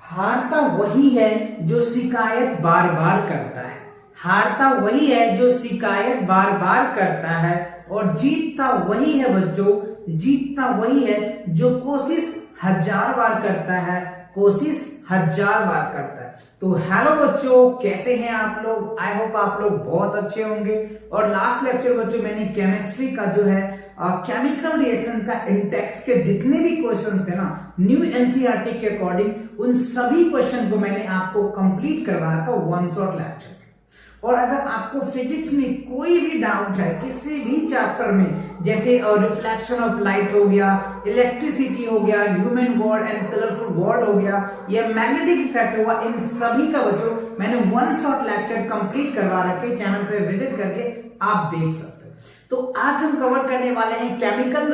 हारता वही है जो शिकायत बार बार करता है। हारता वही है जो शिकायत बार बार करता है, और जीतता वही है बच्चों, जीतता वही है जो कोशिश 1000 बार करता है, कोशिश 1000 बार करता है। तो हेलो बच्चों, कैसे हैं आप लोग? आई होप आप लोग बहुत अच्छे होंगे। और लास्ट लेक्चर बच्चों मैंने केमिस्ट्री का जो है केमिकल रिएक्शन का इंटेक्स के जितने भी क्वेश्चंस थे ना, न्यू एनसीईआरटी के अकॉर्डिंग, उन सभी क्वेश्चन को मैंने आपको कंप्लीट करवाया था वन शॉट लेक्चर। और अगर आपको फिजिक्स में कोई भी डाउट है किसी भी चैप्टर में, जैसे रिफ्लेक्शन ऑफ लाइट हो गया, इलेक्ट्रिसिटी हो गया, human word and colourful word हो गया, या मैग्नेटिक इफेक्ट हुआ, इन सभी का बच्चों मैंने वन शॉट लेक्चर कंप्लीट करवा रखे, चैनल पे विजिट करके आप देख सकते हैं। तो आज हम कवर करने वाले हैं केमिकल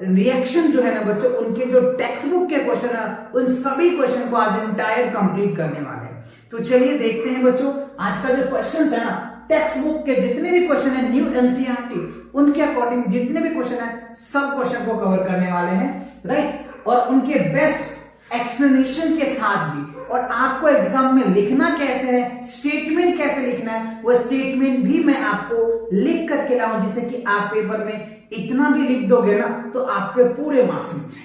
रिएक्शन जो है ना बच्चों, उनके जो टेक्स्ट बुक के क्वेश्चन है, उन सभी क्वेश्चन को आज इंटायर कंप्लीट करने वाले हैं। तो चलिए देखते हैं बच्चों, आज का जो क्वेश्चन है ना, टेक्स्ट बुक के जितने भी क्वेश्चन है न्यू एनसीईआरटी, उनके अकॉर्डिंग जितने भी क्वेश्चन है सब क्वेश्चन को कवर करने वाले हैं, राइट। और उनके बेस्ट एक्सप्लेनेशन के साथ भी, और आपको एग्जाम में लिखना कैसे है, स्टेटमेंट कैसे लिखना है, वो स्टेटमेंट भी मैं आपको लिख करके लाऊं, जिससे कि आप पेपर में इतना भी लिख दोगे ना तो आपके पूरे मार्क्स मिल जाएंगे।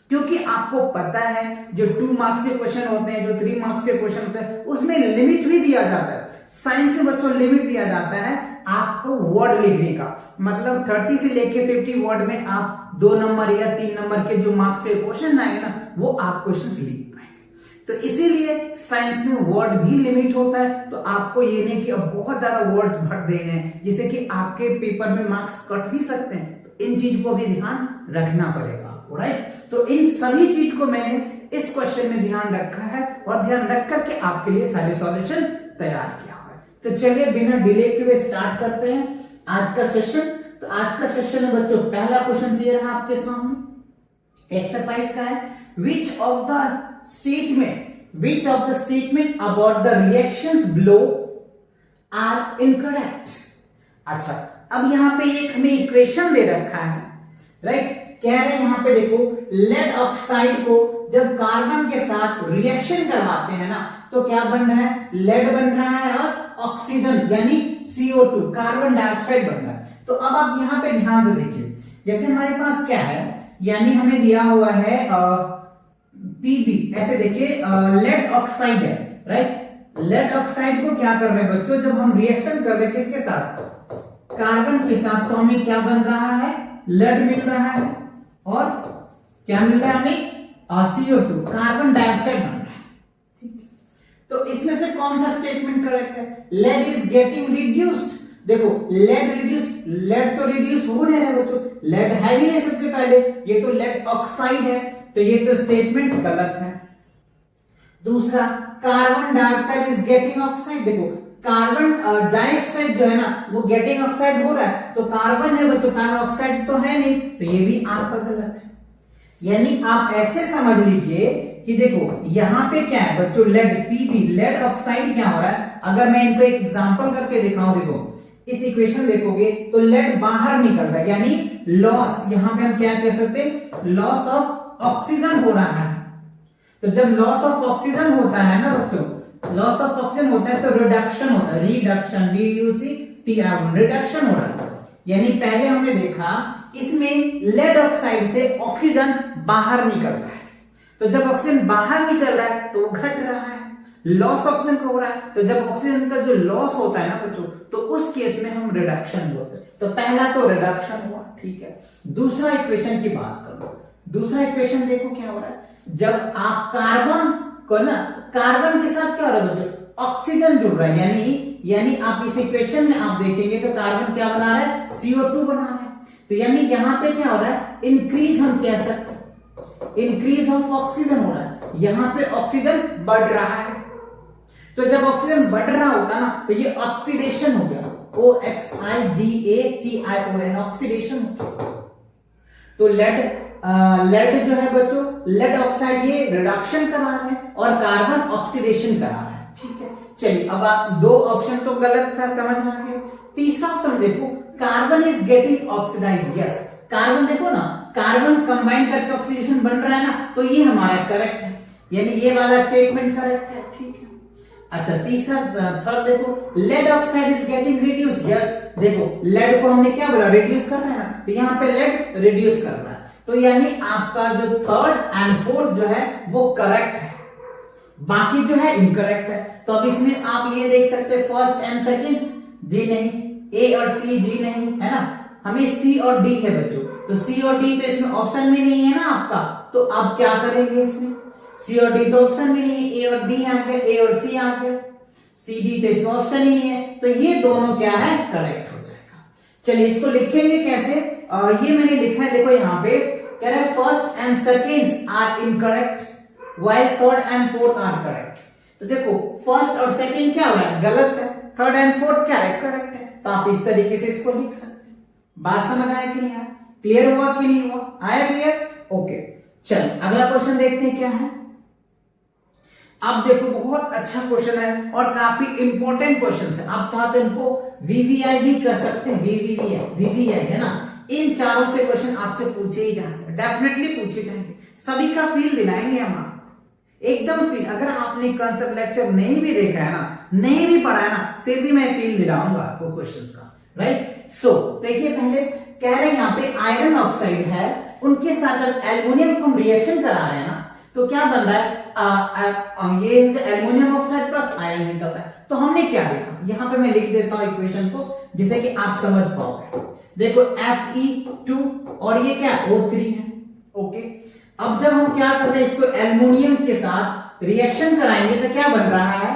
क्योंकि आपको पता है जो 2 मार्क्स के क्वेश्चन होते हैं, जो 3 मार्क्स के क्वेश्चन होते हैं, उसमें लिमिट भी दिया जाता है। साइंस में बच्चों लिमिट दिया जाता है आपको वर्ड लिखने का, मतलब 30 से लेके 50 वर्ड में आप 2 नंबर या 3 नंबर के जो मार्क्स से क्वेश्चन आएंगे ना, वो आप क्वेश्चन लिख पाएंगे। तो इसीलिए साइंस में वर्ड भी लिमिट होता है। तो आपको ये नहीं कि अब बहुत ज्यादा वर्ड्स भर देने हैं, जिससे कि आपके पेपर में मार्क्स कट भी सकते हैं। तो इन चीज को भी ध्यान रखना पड़ेगा, राइट। तो इन सभी चीज को मैंने इस क्वेश्चन में ध्यान रखा है, और ध्यान रख करके आपके लिए सारे सॉल्यूशन तैयार किया हुआ है। तो चलिए बिना डिले के हुए स्टार्ट करते हैं आज का सेशन। तो आज का सेशन में बच्चों पहला क्वेश्चन ये रहा आपके सामने, एक्सरसाइज का है, which of the statement about the reactions below are incorrect। अच्छा, अब यहां पे एक हमें इक्वेशन दे रखा है, राइट। कह रहे हैं यहां पे देखो, लेड ऑक्साइड को जब कार्बन के साथ रिएक्शन करवाते हैं ना, तो क्या बन रहा है, लेड बन रहा है और ऑक्सीजन यानी CO2 कार्बन डाइऑक्साइड बन रहा है। तो अब आप यहां पे ध्यान से देखिए, जैसे हमारे पास क्या है, यानी हमें दिया हुआ है Pb, ऐसे देखिए लेड ऑक्साइड है, राइट। लेड ऑक्साइड को क्या कर रहे हैं बच्चों, जब हम रिएक्शन कर रहे हैं किसके साथ, कार्बन के साथ, तो हमें क्या बन रहा है, लेड मिल रहा है, और क्या मिल रहा है हमें, CO2 कार्बन डाइऑक्साइड बन रहा है, ठीक है। तो इसमें से कौन सा स्टेटमेंट करेक्ट है, लेड इज गेटिंग रिड्यूस्ड। देखो लेड रिड्यूस, लेड तो रिड्यूस हो रहा है बच्चों, लेड है ही नहीं सबसे पहले, ये तो लेड ऑक्साइड है, तो ये तो स्टेटमेंट गलत है। दूसरा, carbon dioxide is getting oxide, देखो कार्बन डाइऑक्साइड जो है ना वो गेटिंग ऑक्साइड हो रहा है, तो कार्बन है बच्चों, कार्बन ऑक्साइड तो है नहीं, तो ये भी आपका गलत है। यानी आप ऐसे समझ लीजिए कि देखो यहां पे क्या है बच्चों, लेड Pb, लेड ऑक्साइड क्या हो रहा है, अगर मैं इनको एक एग्जांपल करके दिखाऊं, देखो इस इक्वेशन देखोगे तो लेड बाहर निकल रहा है, यानी लॉस, यहां पे हम क्या कह सकते हैं, लॉस ऑफ ऑक्सीजन हो रहा है। तो जब लॉस ऑफ ऑक्सीजन होता है ना बच्चों, लॉस ऑफ ऑक्सीजन होता है तो रिडक्शन होता है, रिडक्शन, DUCTI, रिडक्शन हो रहा है। यानी पहले हमने देखा इसमें लेड ऑक्साइड से ऑक्सीजन बाहर निकल रहा है, तो जब ऑक्सीजन बाहर निकल रहा है तो वो घट रहा है, लॉस ऑक्सीजन का हो रहा है। तो जब ऑक्सीजन का जो लॉस होता है ना बच्चों, तो उस केस में हम रिडक्शन बोलते हैं। तो पहला तो रिडक्शन हुआ, ठीक है। दूसरा इक्वेशन की बात करो, दूसरा इक्वेशन देखो क्या हो रहा है, जब आप कार्बन को ना, कार्बन के साथ क्या हो रहा है बच्चों, ऑक्सीजन जुड़ रहा है, यानी आप इस इक्वेशन में आप देखेंगे तो कार्बन क्या बना रहा है, CO2 बना रहा है। तो यानी यहां पे क्या हो रहा है, इंक्रीज हम कह सकते हैं, इंक्रीज ऑफ ऑक्सीजन हो रहा है, यहां पे ऑक्सीजन बढ़ रहा है। तो जब ऑक्सीजन बढ़ रहा होता ना तो ये ऑक्सीडेशन हो गया, OXIDATION, ऑक्सीडेशन। तो लेड जो है बच्चों, लेड ऑक्साइड ये रिडक्शन करा रहा है और कार्बन ऑक्सीडेशन करा रहा है, ठीक है। चलिए अब आप 2 ऑप्शन तो गलत था, समझ आ गया। तीसरा ऑप्शन देखो, carbon is getting oxidised, yes, carbon देखो ना, कार्बन कंबाइन करके ऑक्सीडेशन बन रहा है ना, तो ये हमारा करेक्ट है। यानी ये वाला स्टेटमेंट करेक्ट है, ठीक है। अच्छा तीसरा थर्ड देखो, lead oxide is getting reduce, yes देखो लेड को हमने क्या बोला, रिड्यूस कर रहे हैं ना, तो यहाँ पे लेड रिड्यूस कर रहा है, तो यानी आपका जो थर्ड एंड फोर्थ जो है वो करेक्ट है, बाकी जो है इनकरेक्ट है। तो अब इसमें आप ये देख सकते हैं फर्स्ट एंड सेकंड जी नहीं, ए और सी जी नहीं है ना, हमें सी और डी है बच्चों, तो सी और डी तो इसमें ऑप्शन में नहीं है ना आपका, तो अब क्या करेंगे इसमें, सी और डी तो ऑप्शन में नहीं है, ए और डी आ गया, ए और सी आ गया, सी डी तो इसमें ऑप्शन ही नहीं है, तो ये दोनों क्या है करेक्ट हो जाएगा। चलिए इसको लिखेंगे कैसे, ये मैंने लिखा है देखो यहाँ पे कह रहा है first and second are incorrect while third and fourth are correct. तो देखो फर्स्ट और सेकंड क्या हो रहा है, गलत है, थर्ड एंड फोर्थ क्या है, करेक्ट है, तो आप इस तरीके से इसको लिख सकते हैं। बात समझ आया कि नहीं आया, क्लियर हुआ कि नहीं हुआ, आया क्लियर, ओके। चल अगला क्वेश्चन देखते हैं क्या है। अब देखो बहुत अच्छा क्वेश्चन है और काफी इंपॉर्टेंट क्वेश्चन है, आप चाहते हैं इनको वीवीआई भी कर सकते हैं, वीवीआई है ना, इन चारों से क्वेश्चन आपसे पूछे ही जाते हैं, डेफिनेटली पूछे जाएंगे, सभी का फील दिलाएंगे हम आपको एकदम फील। अगर आपने कंसेप्ट लेक्चर नहीं भी देखा है ना, नहीं भी पढ़ा है ना, फिर भी मैं फील दिलाऊंगा आपको क्वेश्चंस का, राइट। सो देखिए पहले कह रहे हैं यहाँ पे आयरन ऑक्साइड है, उनके साथ जब एल्युमिनियम को हम रिएक्शन करा रहे हैं ना, तो क्या बन रहा है, ये एल्युमिनियम ऑक्साइड प्लस आयरन निकल रहा है। तो हमने क्या देखा, यहाँ पे मैं लिख देता हूं इक्वेशन को जिसे कि आप समझ पाओगे। देखो Fe2 और ये क्या O3 है, ओके। अब जब हम क्या कर रहे हैं, इसको एल्युमिनियम के साथ रिएक्शन कराएंगे तो क्या बन रहा है,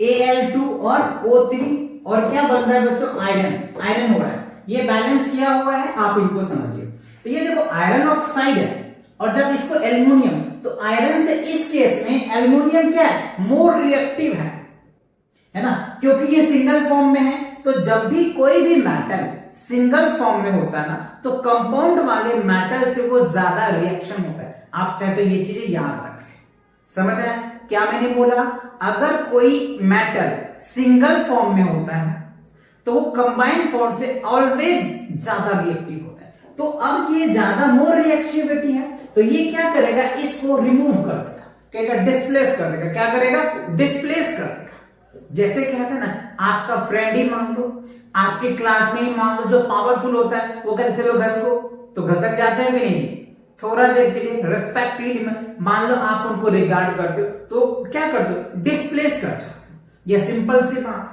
Al2 और O3 और क्या बन रहा है बच्चों, आयरन हो रहा है, ये बैलेंस किया हुआ है, आप इनको समझिए। तो ये देखो आयरन ऑक्साइड है और जब इसको एल्युमिनियम, तो आयरन से इस केस में एल्युमिनियम क्या है, मोर रिएक्टिव है ना, क्योंकि ये सिंगल फॉर्म में है। तो जब भी कोई भी मेटल सिंगल फॉर्म में होता है ना, तो कंपाउंड वाले मेटल से वो ज्यादा रिएक्शन होता है। आप चाहे तो ये चीजें याद रखें, समझ आया क्या मैंने बोला, अगर कोई मेटल सिंगल फॉर्म में होता है तो वो कंबाइंड फॉर्म से ऑलवेज ज्यादा रिएक्टिव होता है। तो अब ये ज्यादा मोर रिएक्टिविटी है, तो ये क्या करेगा, इसको रिमूव कर देगा, कहेगा डिस्प्लेस कर देगा, क्या करेगा, डिस्प्लेस कर देगा। जैसे कहते हैं ना, आपका फ्रेंड ही मान लो, आपके क्लास में ही मान लो, जो पावरफुल होता है वो कहते चलो घस को, तो घसक जाते हैं भी नहीं, थोड़ा देर के लिए रेस्पेक्ट मान लो आप उनको रिगार्ड करते हो, तो क्या करते हो, डिस्प्लेस कर जाते हो। ये सिंपल सी बात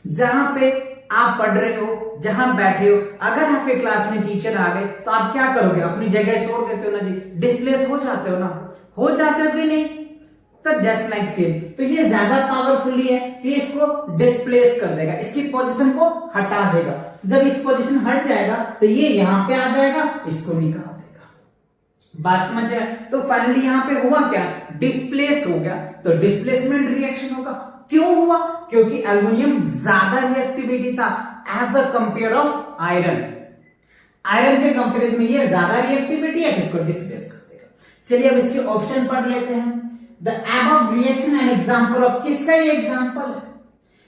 है। जहां पे आप पढ़ रहे हो, जहां बैठे हो, अगर आपके क्लास में टीचर आ गए तो आप क्या करोगे, अपनी जगह छोड़ देते हो ना जी, डिस्प्लेस हो जाते हो ना, हो जाते हो कि नहीं, तो जस्ट लाइक सेम। तो ये ज्यादा पावरफुली है, तो इसको डिस्प्लेस कर देगा, इसकी पोजीशन को हटा देगा। जब इस पोजीशन हट जाएगा तो ये यहां पे आ जाएगा, इसको निकाल देगा। बात समझ आया। तो फाइनली यहां पे हुआ क्या, डिस्प्लेस हो गया, तो डिस्प्लेसमेंट रिएक्शन होगा। क्यों हुआ, क्योंकि एल्युमिनियम ज्यादा रिएक्टिविटी था as a compare of iron, iron के कंपेरिजन में ये ज्यादा रिएक्टिविटी है, इसको डिस्प्लेस कर देगा। चलिए अब इसके ऑप्शन पढ़ लेते हैं। The above reaction an example of, किसका ये एग्जांपल है,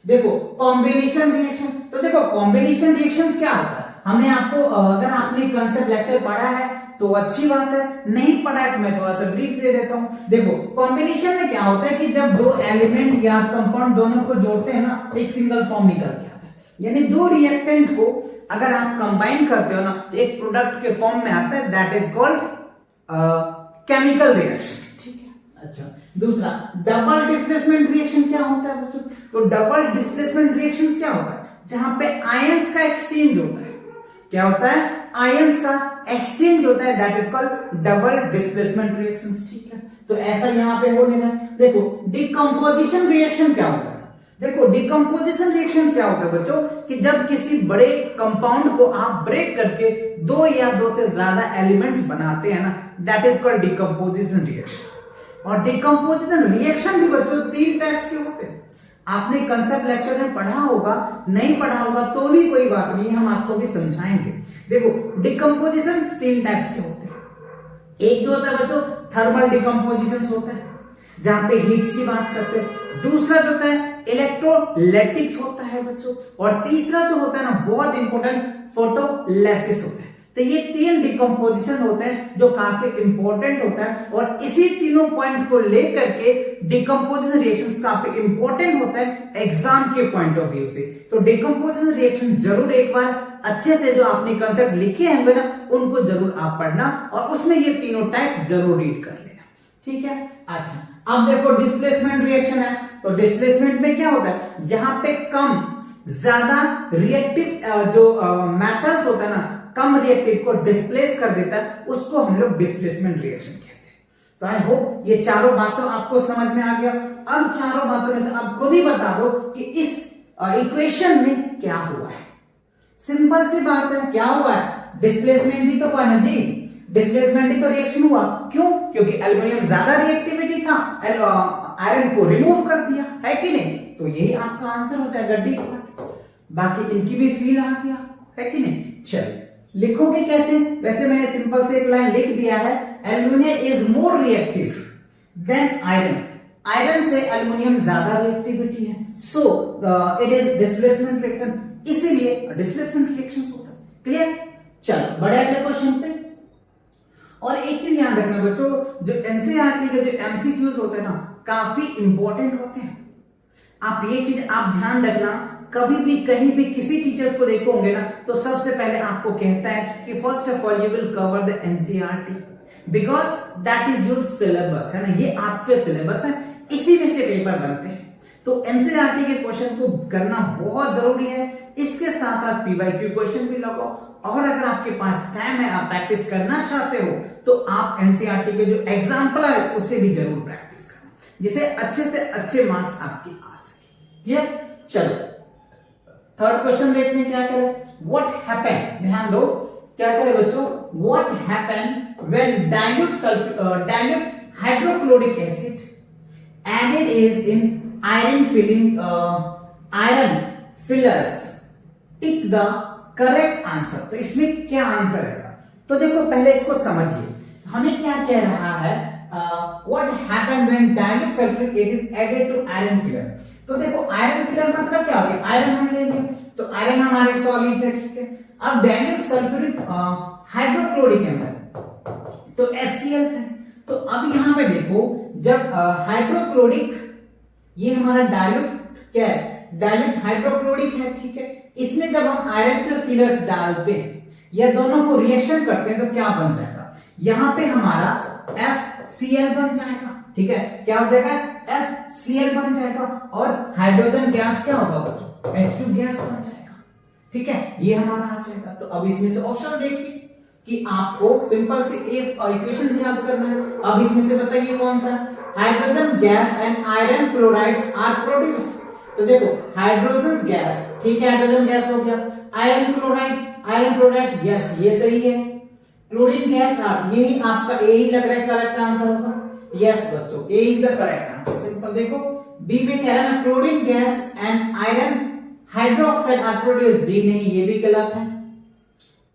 देखो कॉम्बिनेशन रिएक्शन। तो देखो कॉम्बिनेशन रिएक्शंस क्या होता है, हमने आपको अगर आपने कंसेप्ट लेक्चर पढ़ा है तो अच्छी बात है, नहीं पढ़ा है तो मैं थोड़ा सा ब्रीफ दे देता हूं। देखो कॉम्बिनेशन में क्या होता है कि जब दो एलिमेंट या कंपाउंड दोनों को जोड़ते हैं ना, एक सिंगल फॉर्म निकल के आता है, यानी दो रिएक्टेंट को अगर आप कंबाइन करते हो ना, तो एक प्रोडक्ट के फॉर्म में आता है, that is called chemical reaction. अच्छा, दूसरा डबल डिस्प्लेसमेंट रिएक्शन क्या होता है बच्चों, तो डबल डिस्प्लेसमेंट रिएक्शंस क्या होता है, जहां पे आयंस का एक्सचेंज होता है, क्या होता है, आयंस का एक्सचेंज होता है, that is called double displacement reactions, ठीक है। तो ऐसा यहां पे हो लेना है। देखो डिकम्पोजिशन रिएक्शन क्या होता है, देखो डिकम्पोजिशन रिएक्शन क्या होता है बच्चों, कि जब किसी बड़े कंपाउंड को आप ब्रेक करके दो या दो से ज्यादा एलिमेंट्स बनाते हैं ना, that is called decomposition reaction. और डिकम्पोजिशन रिएक्शन भी बच्चों तीन टाइप्स के होते हैं, आपने कंसेप्ट लेक्चर में पढ़ा होगा, नहीं पढ़ा होगा तो भी कोई बात नहीं, हम आपको भी समझाएंगे। देखो डिकम्पोजिशन तीन टाइप्स के होते हैं। एक जो होता है बच्चों थर्मल डिकम्पोजिशन होता है, जहां पे हीट्स की बात करते हैं। दूसरा जो होता है इलेक्ट्रोलाइटिक्स होता है बच्चों, और तीसरा जो होता है ना बहुत इंपॉर्टेंट, फोटोलिसिस होता है। तो ये 3 डिकम्पोजिशन होते हैं जो काफी इंपॉर्टेंट होता है, और इसी तीनों पॉइंट को लेकर के डिकम्पोजिशन रिएक्शंस काफी इंपॉर्टेंट होता है एग्जाम के पॉइंट ऑफ व्यू से। तो डिकम्पोजिशन रिएक्शन जरूर एक बार अच्छे से जो आपने कंसेप्ट लिखे हैं ना उनको जरूर आप पढ़ना, और उसमें ये तीनों टाइप्स जरूर रीड कर लेना, ठीक है। अच्छा, अब देखो डिस्प्लेसमेंट रिएक्शन है, तो डिस्प्लेसमेंट में क्या होता है, जहां पे कम ज्यादा रिएक्टिव जो मेटल्स होता है ना, कम रिएक्टिव को डिस्प्लेस कर देता है, उसको हम लोग डिस्प्लेसमेंट रिएक्शन कहते हैं। तो आई होप ये चारों बातों आपको समझ में आ गया। अब चारों बातों में से आप खुद ही बता दो कि इस इक्वेशन में क्या हुआ है। सिंपल सी बात है, क्या हुआ है, डिस्प्लेसमेंट ही तो हुआ ना जी, डिस्प्लेसमेंट ही तो रिएक्शन हुआ। क्यों? क्योंकि एल्युमिनियम ज्यादा रिएक्टिविटी था, आयरन को रिमूव कर दिया, है कि नहीं। तो यही आपका आंसर होता है गड्डी का। बाकी इनकी भी फील आ गया, है कि नहीं। चलिए लिखोगे कैसे, वैसे मैंने सिंपल से एक लाइन लिख दिया है, aluminium is more reactive than iron, iron से एल्युमिनियम ज्यादा रिएक्टिविटी है, so it is displacement reaction, इसीलिए डिस्प्लेसमेंट रिएक्शंस होता है। क्लियर। चलो बढ़े अगले क्वेश्चन पे। और एक चीज याद रखना बच्चों, जो एनसीईआरटी के जो एमसीक्यूज होते हैं ना, काफी इंपॉर्टेंट होते हैं। आप ये चीज आप ध्यान रखना, कभी भी कहीं भी किसी टीचर्स को देखोगे ना, तो सबसे पहले आपको कहता है कि first of all you will cover the NCERT because that is your syllabus, है ना, ये आपके सिलेबस है, इसी में से पेपर बनते हैं। तो एनसीईआरटी के क्वेश्चन को करना बहुत जरूरी है, इसके साथ साथ पीवाईक्यू क्वेश्चन भी लगाओ, और अगर आपके पास टाइम है, आप प्रैक्टिस करना चाहते हो, तो आप एनसीईआरटी के जो एग्जाम्पल है उससे भी जरूर प्रैक्टिस करना, जिसे अच्छे से अच्छे मार्क्स आपके आ सके। ठीक, चलो थर्ड क्वेश्चन देखते हैं क्या करे। व्हाट हैपेंड, ध्यान दो क्या करे बच्चों, what happened when dilute hydrochloric acid added is in iron fillers, tick the correct answer. तो इसमें क्या आंसर है, तो देखो पहले इसको समझिए, हमें क्या कह रहा है, what happened when dilute sulphuric acid is added to iron filler. तो देखो आयरन फिलर मतलब क्या हो गया, आयरन हम ले लिए, तो आयरन हमारे सॉलिड्स है, ठीक है। अब डाइल्यूट सल्फ्यूरिक हाइड्रोक्लोरिक है तो HCl है। तो अब यहां पे देखो, जब हाइड्रोक्लोरिक, ये हमारा डाइल्यूट क्या है, डाइल्यूट हाइड्रोक्लोरिक है, ठीक है। इसमें जब हम आयरन के फिलर्स डालते हैं या दोनों को रिएक्शन करते हैं तो क्या बन जाएगा, यहां पे हमारा FCl बन जाएगा, ठीक है। क्या हो जाएगा, FCl बन जाएगा, और हाइड्रोजन गैस क्या होगा बच्चों, H2 गैस बन जाएगा, ठीक है। ये हमारा आ जाएगा। तो अब इसमें से ऑप्शन देखिए कि आपको सिंपल से इक्वेशन याद करना है। अब इसमें से बताइए कौन सा, hydrogen gas and iron chlorides are produce. तो देखो हाइड्रोजन गैस, ठीक है, हाइड्रोजन गैस हो गया, आयरन क्लोराइड यस ये सही है, क्लोरीन गैस आर, यही आपका यही लग रहा है करेक्ट आंसर होगा, यस बच्चों A is the correct answer. Simple देखो बी में कह रहा है ना, chlorine gas and iron hydroxide are produce, D नहीं, ये भी गलत है।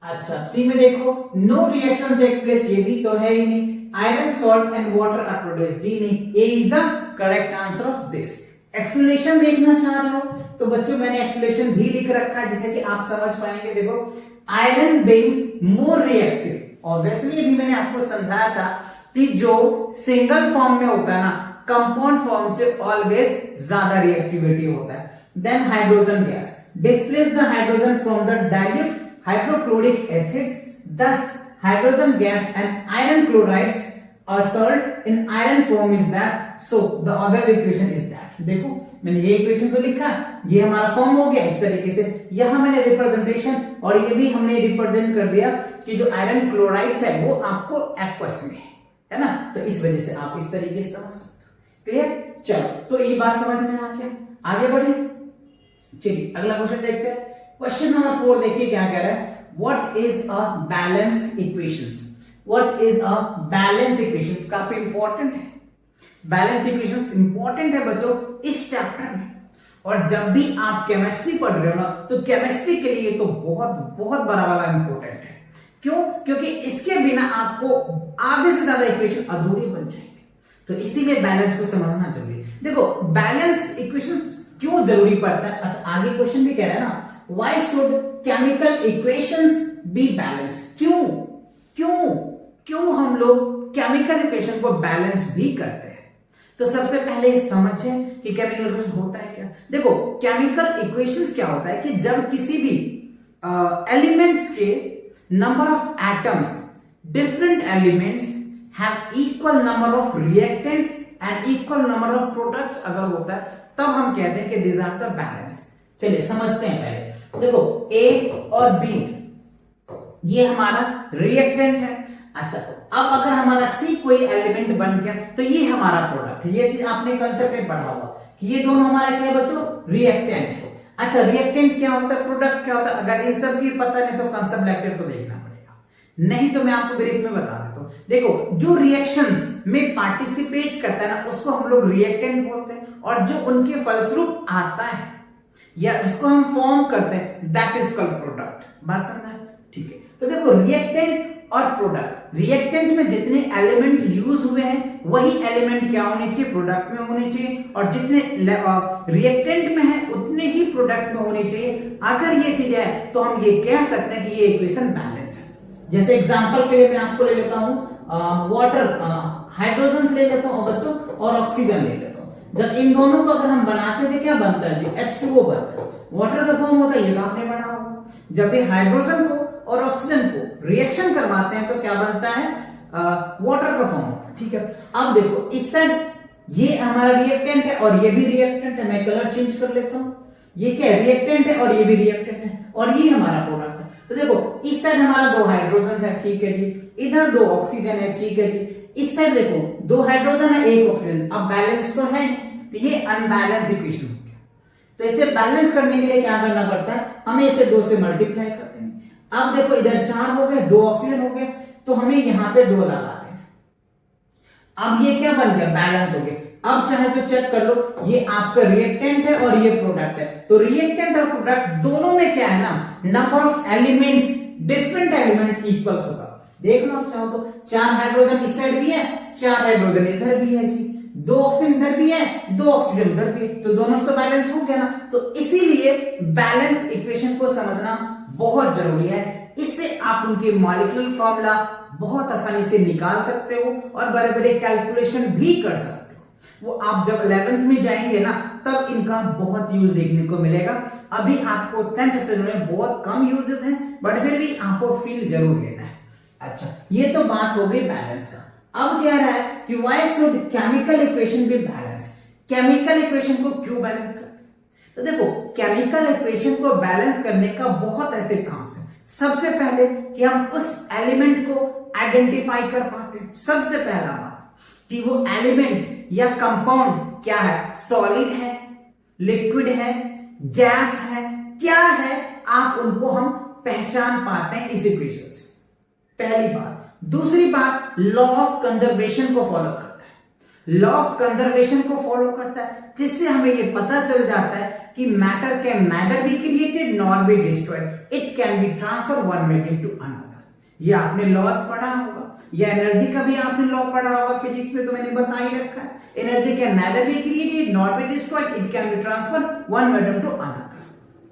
अच्छा सी में देखो, नो रिएक्शन टेक प्लेस, ये भी तो है ही नहीं, iron salt and water are produce, D नहीं, A is the correct answer of this. Explanation देखना चाह रहे हो तो बच्चों मैंने एक्सप्लेनेशन भी लिख रखा है जिससे कि आप समझ पाएंगे। देखो iron being more reactive, obviously अभी मैंने आपको समझाया था कि जो सिंगल फॉर्म में होता है ना, कंपाउंड फॉर्म से ऑलवेज ज्यादा रिएक्टिविटी होता है। Then hydrogen gas displace the hydrogen from the dilute hydrochloric acids, thus hydrogen gas and iron chlorides are salt in iron form is that, so the above equation is that। देखो मैंने ये equation तो लिखा, ये हमारा form हो गया इस तरीके से, यहां मैंने रिप्रेजेंटेशन और ये भी हमने रिप्रेजेंट कर दिया कि जो आयरन क्लोराइड्स है वो आपको एक्वस में है ना, तो इस वजह से आप इस तरीके से समझ सकते हो। क्लियर, चलो तो ये बात समझ में आ गया, आगे बढ़े। चलिए अगला क्वेश्चन देखते हैं। क्वेश्चन नंबर 4 देखिए क्या कह रहा है, what is a balance equations, what is a balance equations, काफी इंपॉर्टेंट है, बैलेंस इक्वेशंस इंपॉर्टेंट है बच्चों इस चैप्टर में। और जब भी आप केमिस्ट्री पढ़ रहे हो ना, तो केमिस्ट्री के लिए तो बहुत बहुत बड़ा वाला इंपॉर्टेंट है। क्यों? क्योंकि इसके बिना आपको आधे से ज्यादा इक्वेशन अधूरे बन जाएंगे, तो इसीलिए बैलेंस को समझना चाहिए। देखो बैलेंस इक्वेशंस क्यों जरूरी पड़ता है, अच्छा आगे क्वेश्चन भी कह रहा है ना, why should chemical equations be balanced. क्यों क्यों क्यों हम लोग केमिकल इक्वेशन को बैलेंस भी करते हैं? तो सबसे पहले समझें कि केमिकल इक्वेशन होता है क्या। देखो केमिकल इक्वेशंस क्या होता है कि जब किसी भी एलिमेंट्स के number of atoms, different elements have equal number of reactants and equal number of products अगर होता है, तब हम कहते हैं कि दिस आर द बैलेंस। चलिए समझते हैं पहले। देखो ए और बी ये हमारा रिएक्टेंट है। अच्छा, अब अगर हमारा सी कोई एलिमेंट बन गया तो ये हमारा प्रोडक्ट है। ये चीज आपने कंसेप्ट में पढ़ा होगा कि ये दोनों हमारा क्या है बच्चों, रिएक्टेंट है। अच्छा, रिएक्टेंट क्या होता है, प्रोडक्ट क्या होता है? अगर इन सब की पता नहीं तो कंसेप्ट लेक्चर तो देखना पड़ेगा, नहीं तो मैं आपको ब्रीफ में बता देता हूं। देखो जो रिएक्शंस में पार्टिसिपेट करता है ना, उसको हम लोग रिएक्टेंट बोलते हैं, और जो उनके फलस्वरूप आता है या जिसको हम फॉर्म करते हैं दैट इज कॉल्ड प्रोडक्ट। बात समझ में? ठीक है। तो देखो रिएक्टेंट और प्रोडक्ट, रिएक्टेंट में जितने एलिमेंट यूज हुए हैं वही एलिमेंट क्या होने चाहिए, प्रोडक्ट में होने चाहिए, और जितने रिएक्टेंट में है उतने ही प्रोडक्ट में होने चाहिए। अगर ये चीज है तो हम ये कह सकते हैं कि ये इक्वेशन बैलेंस है। जैसे एग्जांपल के लिए मैं आपको ले लेता हूं वाटर, हाइड्रोजन ले लेता हूं बच्चों, और ऑक्सीजन ले लेता हूं। जब इन दोनों को अगर हम बनाते थे क्या बनता है जी, H2O बनता है। वाटर का फॉर्म होता है, ये तो आपने पढ़ा होगा। जब भी हाइड्रोजन को और ऑक्सीजन को रिएक्शन करवाते हैं तो क्या बनता है, वाटर का फॉर्म होता है। ठीक है। अब देखो इस साइड ये हमारा रिएक्टेंट है और ये भी रिएक्टेंट है। मैं कलर चेंज कर लेता हूं। ये क्या है, रिएक्टेंट है और ये भी रिएक्टेंट है, और ये हमारा प्रोडक्ट है। तो देखो इस साइड हमारा 2 हाइड्रोजन है, ठीक है जी, इधर 2 ऑक्सीजन है, ठीक है जी। इस साइड देखो 2 हाइड्रोजन है 1 ऑक्सीजन। अब बैलेंस तो है नहीं, तो ये अनबैलेंस इक्वेशन हो गया। तो इसे बैलेंस करने के लिए क्या करना पड़ता है, हमें इसे 2 से मल्टीप्लाई करते हैं। अब देखो इधर 4 हो गए, 2 ऑक्सीजन हो गए, तो हमें यहां पे 2 लगा दें। अब ये क्या बन गया, बैलेंस हो गया। अब चाहे तो चेक कर लो, ये आपका रिएक्टेंट है और ये प्रोडक्ट है। तो रिएक्टेंट और प्रोडक्ट दोनों में क्या है ना, number of elements, different elements equals होगा। देख लो आप चाहो तो 4 हाइड्रोजन इस साइड भी है, 4 हाइड्रोजन इधर भी है जी, 2 ऑक्सीजन इधर भी है, 2 ऑक्सीजन इधर भी है, तो दोनों से तो बैलेंस हो गया ना। तो इसीलिए बैलेंस इक्वेशन को समझना बहुत जरूरी है। इससे आप उनके मॉलिक्यूलर फॉर्मूला बहुत आसानी से निकाल सकते हो और बड़े बड़े कैलकुलेशन भी कर सकते हो। वो आप जब 11th में जाएंगे ना, तब इनका बहुत यूज देखने को मिलेगा। अभी आपको 10th स्टैंडर्ड में बहुत कम यूजेस हैं, बट फिर भी आपको फील जरूर लेना है। अच्छा, ये तो बात हो गई बैलेंस का। अब क्या रहा है कि why should chemical equation be balance. Chemical equation को क्यों बैलेंस करते हैं? तो देखो केमिकल इक्वेशन को बैलेंस करने का बहुत ऐसे काम है। सबसे पहले कि हम उस एलिमेंट को आइडेंटिफाई कर पाते हैं। सबसे पहला बात कि वो एलिमेंट या कंपाउंड क्या है, सॉलिड है, लिक्विड है, गैस है, क्या है, आप उनको हम पहचान पाते हैं इस इक्वेशन से। पहली बात। दूसरी बात, लॉ ऑफ कंजर्वेशन को फॉलो करता है। लॉ ऑफ कंजर्वेशन को फॉलो करता है जिससे हमें ये पता चल जाता है कि matter can neither be created nor be destroyed, it can be transferred one medium to another। ये आपने लॉस पढ़ा होगा, या एनर्जी का भी आपने लॉ पढ़ा होगा फिजिक्स में, तो मैंने बता ही रखा है। Energy can neither be created nor be destroyed, it can be transferred one medium to another।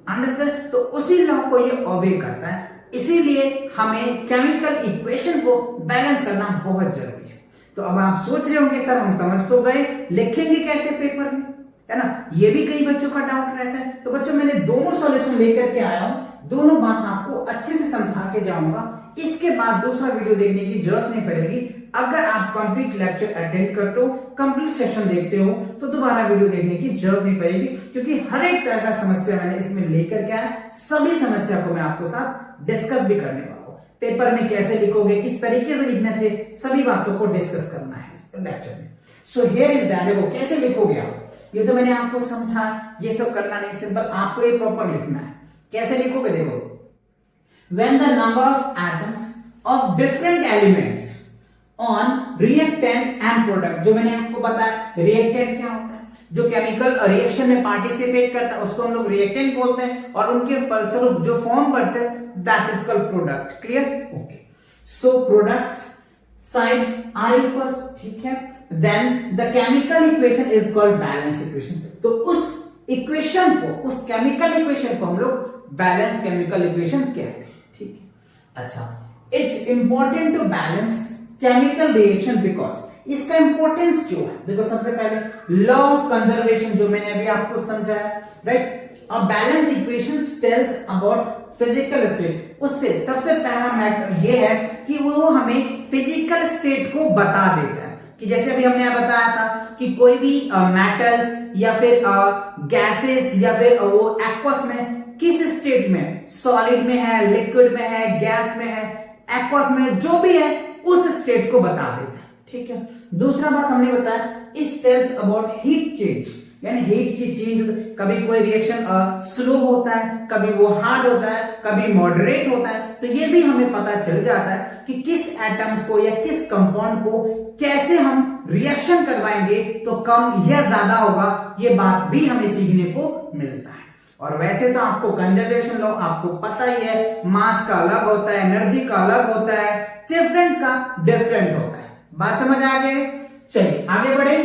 Understand? तो उसी लॉ को ये ओबे करता है। इसीलिए हमें केमिकल इक्वेशन को बैलेंस करना बहुत जरूरी है। तो अब आप सोच रहे होंगे सर हम समझ तो गए, लिखेंगे कैसे पेपर में, है ना? ये भी कई बच्चों का डाउट रहता है। तो बच्चों मैंने दोनों सॉल्यूशन लेकर के आया हूं, दोनों बात आपको अच्छे से समझा के जाऊंगा। इसके बाद दूसरा वीडियो देखने की जरूरत नहीं पड़ेगी। अगर आप कंप्लीट लेक्चर अटेंड करते हो, कंप्लीट सेशन देखते हो, तो दोबारा वीडियो देखने की जरूरत नहीं पड़ेगी, क्योंकि हर एक तरह का समस्या मैंने इसमें लेकर के आया। सभी समस्या को मैं आपको साथ डिस्कस भी करने वाला हूं। पेपर में कैसे लिखोगे, किस तरीके से लिखना चाहिए, सभी बातों को डिस्कस करना है इस लेक्चर में। सो हियर इज दैट। देखो कैसे लिखोगे आप, ये तो मैंने आपको समझा, ये सब करना नहीं, सिंपल आपको ये प्रॉपर लिखना है। कैसे लिखोगे, देखो, when the number of atoms of different elements on reactant and product, जो मैंने आपको बताया रिएक्टेंट क्या होता है, जो केमिकल रिएक्शन में पार्टिसिपेट करता है उसको हम लोग रिएक्टेंट बोलते हैं, और उनके फलस्वरूप जो फॉर्म करते हैं that is called product. Clear? Okay. So products sides are equals, ठीक है। Then the chemical equation is called balance equation। तो उस इक्वेशन को, उस केमिकल इक्वेशन को हम लोग बैलेंस केमिकल इक्वेशन कहते हैं, ठीक है। अच्छा, it's important to balance chemical reaction because, इसका इंपॉर्टेंस क्यों है? देखो सबसे पहले लॉ ऑफ कंजर्वेशन जो मैंने अभी आपको समझाया, राइट। और balance equations tells about physical state, उससे सबसे पहला मैटर ये है कि वो हमें फिजिकल स्टेट को बता देता है कि जैसे अभी हमने बताया था कि कोई भी मेटल्स या फिर गैसेस या फिर वो एक्वस में किस स्टेट में, सॉलिड में है, लिक्विड में है, गैस में है, एक्वस में, जो भी है उस स्टेट को बता देता है, ठीक है। दूसरा बात हमने बताया it tells about heat change, यानी हीट की चेंज, कभी कोई रिएक्शन स्लो होता है, कभी वो हार्ड होता है, कभी मॉडरेट होता है, तो ये भी हमें पता चल जाता है कि किस एटम्स को या किस कंपाउंड को कैसे हम रिएक्शन करवाएंगे तो कम या ज्यादा होगा, ये बात भी हमें सीखने को मिलता है। और वैसे तो आपको कंजर्वेशन लॉ आपको पता ही है, मास का अलग होता है, एनर्जी का अलग होता है, डिफरेंट का डिफरेंट होता है। बात समझ आ गई? चलिए आगे बढ़े।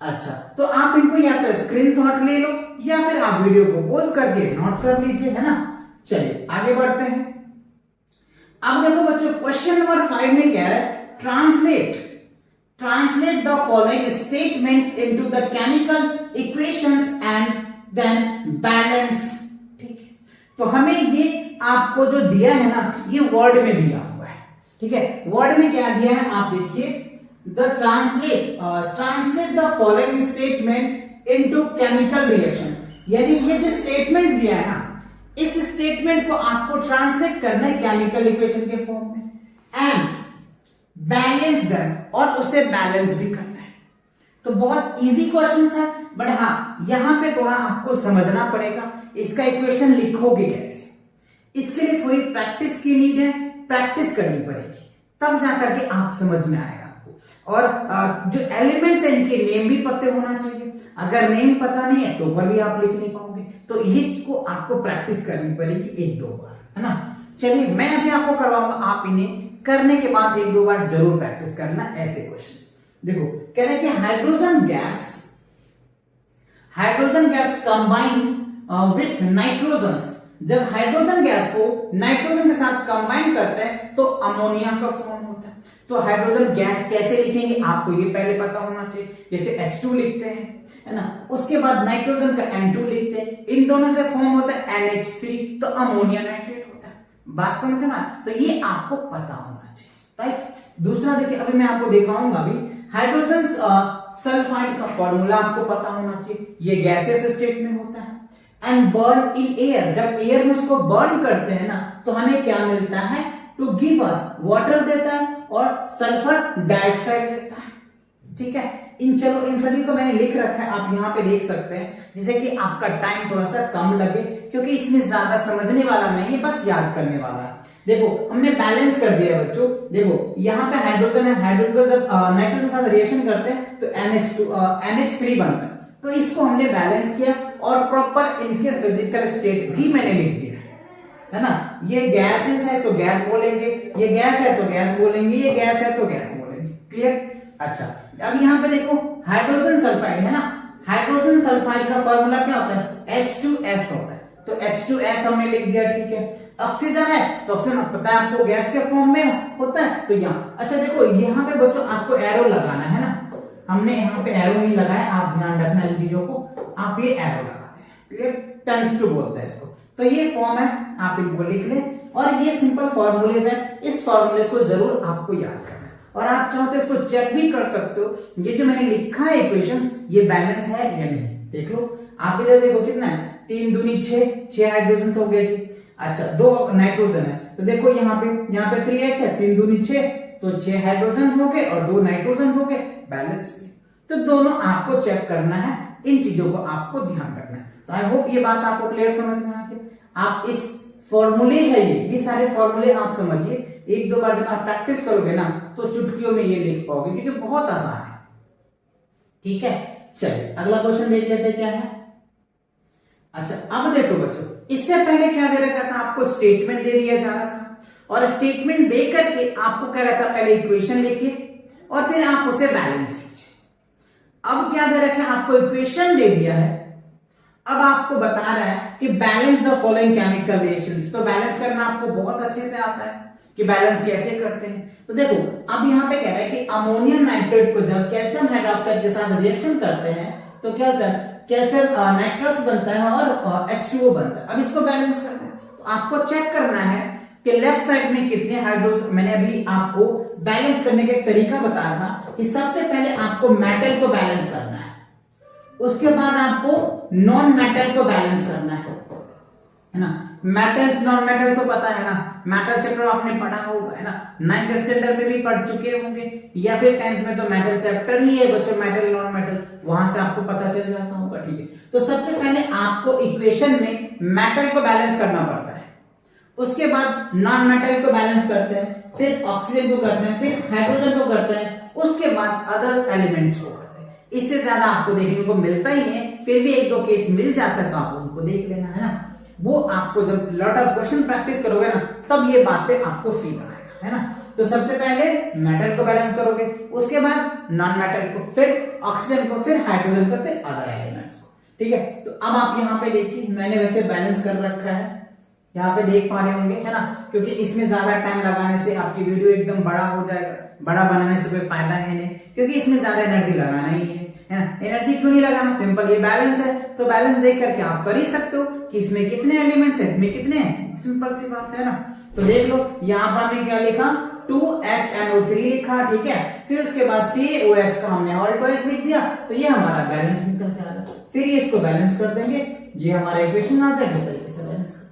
अच्छा, तो आप इनको या तो स्क्रीनशॉट ले लो या फिर आप वीडियो को पॉज करके नोट कर लीजिए, है ना। चलिए आगे बढ़ते हैं। अब देखो बच्चों, क्वेश्चन नंबर 5 में कह रहा है translate the following statements into the chemical equations and then balance, ठीक है। तो हमें ये आपको जो दिया है ना, ये वर्ड में दिया हुआ है, ठीक है। वर्ड में क्या दिया है आप देखिए, translate the following statement into chemical reaction, यानी ये जो स्टेटमेंट दिया है ना, इस स्टेटमेंट को आपको ट्रांसलेट करना है केमिकल इक्वेशन के फॉर्म में एंड बैलेंस देम, और उसे बैलेंस भी करना है। तो बहुत इजी क्वेश्चन है, बट हाँ यहां पे थोड़ा आपको समझना पड़ेगा इसका इक्वेशन लिखोगे कैसे, इसके लिए थोड़ी प्रैक्टिस की नीड है, प्रैक्टिस करनी पड़ेगी, तब जाकर के आप समझ में आएगा आपको। और जो एलिमेंट्स है इनके नेम भी पते होना चाहिए, अगर नेम पता नहीं है तो ऊपर भी आप लिख नहीं पाओगे, तो इसको आपको प्रैक्टिस करनी पड़ेगी 1-2 बार, है ना। चलिए मैं अभी आपको करवाऊंगा, आप इन्हें करने के बाद 1-2 बार जरूर प्रैक्टिस करना ऐसे क्वेश्चंस। देखो कह रहे हैं कि hydrogen gas combine with nitrogen, जब हाइड्रोजन गैस को नाइट्रोजन के साथ कंबाइन करते हैं तो अमोनिया का फॉर्म होता है। तो हाइड्रोजन गैस कैसे लिखेंगे आपको ये पहले पता होना चाहिए, जैसे H2 लिखते हैं, है ना, उसके बाद नाइट्रोजन का N2 लिखते हैं, इन दोनों से फॉर्म होता है NH3, तो अमोनिया नाइट्रेट होता है। बात समझ में? तो ये आपको पता होना चाहिए, राइट। दूसरा देखिए, अभी मैं आपको दिखाऊंगा अभी हाइड्रोजन सल्फाइड का फॉर्मूला आपको पता होना चाहिए, ये गैसियस स्टेट में होता है एंड बर्न इन एयर, जब एयर में उसको बर्न करते हैं ना तो हमें क्या मिलता है, टू गिव अस वाटर देता है और सल्फर डाइऑक्साइड देता है, ठीक है। इन सभी को मैंने लिख रखा है, आप यहाँ पे देख सकते हैं, जिससे कि आपका टाइम थोड़ा सा कम लगे, क्योंकि इसमें ज्यादा समझने वाला नहीं है, बस याद करने वाला है। देखो हमने बैलेंस कर दिया है बच्चों, देखो यहाँ पे हाइड्रोजन है, हाइड्रोजन को जब नाइट्रोजन के साथ रिएक्शन करते हैं तो NH3 बनता है, तो इसको हमने बैलेंस किया और प्रॉपर इनके फिजिकल स्टेट भी मैंने लिख दिया है ना। ये गैसेस है तो गैस बोलेंगे, ये गैस है तो गैस बोलेंगे, ये गैस है तो गैस बोलेंगे, क्लियर। अच्छा, अब यहाँ पे देखो हाइड्रोजन सल्फाइड है ना, हाइड्रोजन सल्फाइड का फॉर्मूला क्या होता है, H2S होता है, तो H2S हमने लिख दिया, ठीक है। ऑक्सीजन है तो ऑक्सीजन पता है आपको गैस के फॉर्म में होता है, तो यहाँ अच्छा देखो यहाँ पे बच्चों आपको एरो लगाना है ना, हमने यहाँ पे एरो नहीं लगाया, आप ध्यान रखना इन चीजों को, आप ये एरो लगाते हैं, क्लियर, टेंड्स टू बोलता है इसको, तो ये फॉर्म है, आप इनको लिख लें। और ये सिंपल फॉर्मूलेज है, इस फॉर्मूले को जरूर आपको याद करना है, और आप चाहो तो इसको चेक भी कर सकते हो, ये जो मैंने लिखा है इक्वेशंस, ये बैलेंस है या नहीं, देख लो आप इधर देखो कितना है, 3 दूनी 6 हाइड्रोजन हो गया जी। अच्छा 2 नाइट्रोजन है, तो देखो यहाँ पे 3H है, 3 दूनी 6, तो 6 हाइड्रोजन हो गए और 2 नाइट्रोजन हो गए, बैलेंस भी। तो दोनों आपको चेक करना है, इन चीजों को आपको ध्यान रखना है। तो आई होप ये बात आपको क्लियर समझ में आ गई। आप इस फॉर्मूले है ये सारे फॉर्मूले आप समझिए, 1-2 बार जब आप प्रैक्टिस करोगे ना तो चुटकियों में ये लिख पाओगे, क्योंकि बहुत आसान है, ठीक है। चलिए अगला क्वेश्चन देख लेते हैं क्या है। अच्छा अब देखो बच्चों, इससे पहले क्या दे रखा था आपको, स्टेटमेंट दे दिया जा रहा था, और स्टेटमेंट दे करके आपको कह रहा था पहले इक्वेशन लिखिए और फिर आप उसे बैलेंस कीजिए। अब क्या दे रखा है, आपको इक्वेशन दे दिया है, अब आपको बता रहा है कि balance the following chemical reactions, तो बैलेंस करना आपको बहुत अच्छे से आता है। कि बैलेंस कैसे करते हैं। तो देखो अब यहाँ पे कह रहा है कि अमोनियम नाइट्रेट को जब कैल्शियम हाइड्रोक्साइड के साथ रिएक्शन करते हैं तो क्या होता है, कैल्शियम नाइट्रस बनता है और H2O बनता है। अब इसको बैलेंस करना है तो आपको चेक करना है कि लेफ्ट साइड में कितने हाइड्रोजन, मैंने अभी आपको बैलेंस करने का एक तरीका बताया था कि सबसे पहले आपको मेटल को बैलेंस करना है, उसके बाद आपको नॉन मेटल को बैलेंस करना है ना। मेटल्स नॉन मेटल तो पता है ना, मेटल चैप्टर आपने पढ़ा होगा है ना, 9th स्टैंडर्ड में भी पढ़ चुके होंगे या फिर 10th में तो मेटल चैप्टर ही है बच्चों, मेटल नॉन मेटल, वहां से आपको पता चल जाता होगा। ठीक है, तो सबसे पहले आपको इक्वेशन में मेटल को बैलेंस करना पड़ता है, उसके बाद नॉन मेटल को बैलेंस करते हैं, फिर ऑक्सीजन को करते हैं, फिर हाइड्रोजन को करते हैं, उसके बाद अदर्स एलिमेंट्स को करते हैं। इससे ज्यादा आपको देखने को मिलता ही नहीं, फिर भी एक दो केस मिल जाता है तो आप उनको देख लेना है ना। वो आपको जब लॉट ऑफ क्वेश्चन प्रैक्टिस करोगे ना तब ये बातें आपको फील आएगा है ना। तो सबसे पहले मेटल को बैलेंस करोगे, उसके बाद नॉन मेटल को, फिर ऑक्सीजन को, फिर हाइड्रोजन को, फिर अदर एलिमेंट्स को। ठीक है, तो अब आप यहाँ पे देखिए मैंने वैसे बैलेंस कर रखा है, यहाँ पे देख पा रहे होंगे है ना, क्योंकि इसमें ज्यादा टाइम लगाने से आपकी वीडियो एकदम बड़ा हो जाएगा, बड़ा बनाने से कोई फायदा है नहीं, क्योंकि इसमें ज्यादा एनर्जी लगाना ही है ना। एनर्जी क्यों नहीं लगाना, सिंपल, ये बैलेंस है तो बैलेंस देख करके आप कर ही सकते हो कि इसमें कितने एलिमेंट्स है, इसमें कितने हैं, सिंपल सी बात है ना। तो देख लो यहाँ पर हमने क्या लिखा, 2HNO3 लिखा, ठीक है, फिर उसके बाद CaOH का हमने ऑल ट्वाइस लिख दिया, तो ये हमारा बैलेंस निकल के आ गया। फिर ये इसको बैलेंस कर देंगे, ये हमारा इक्वेशन आ जाएगा, इस तरीके से बैलेंस कर,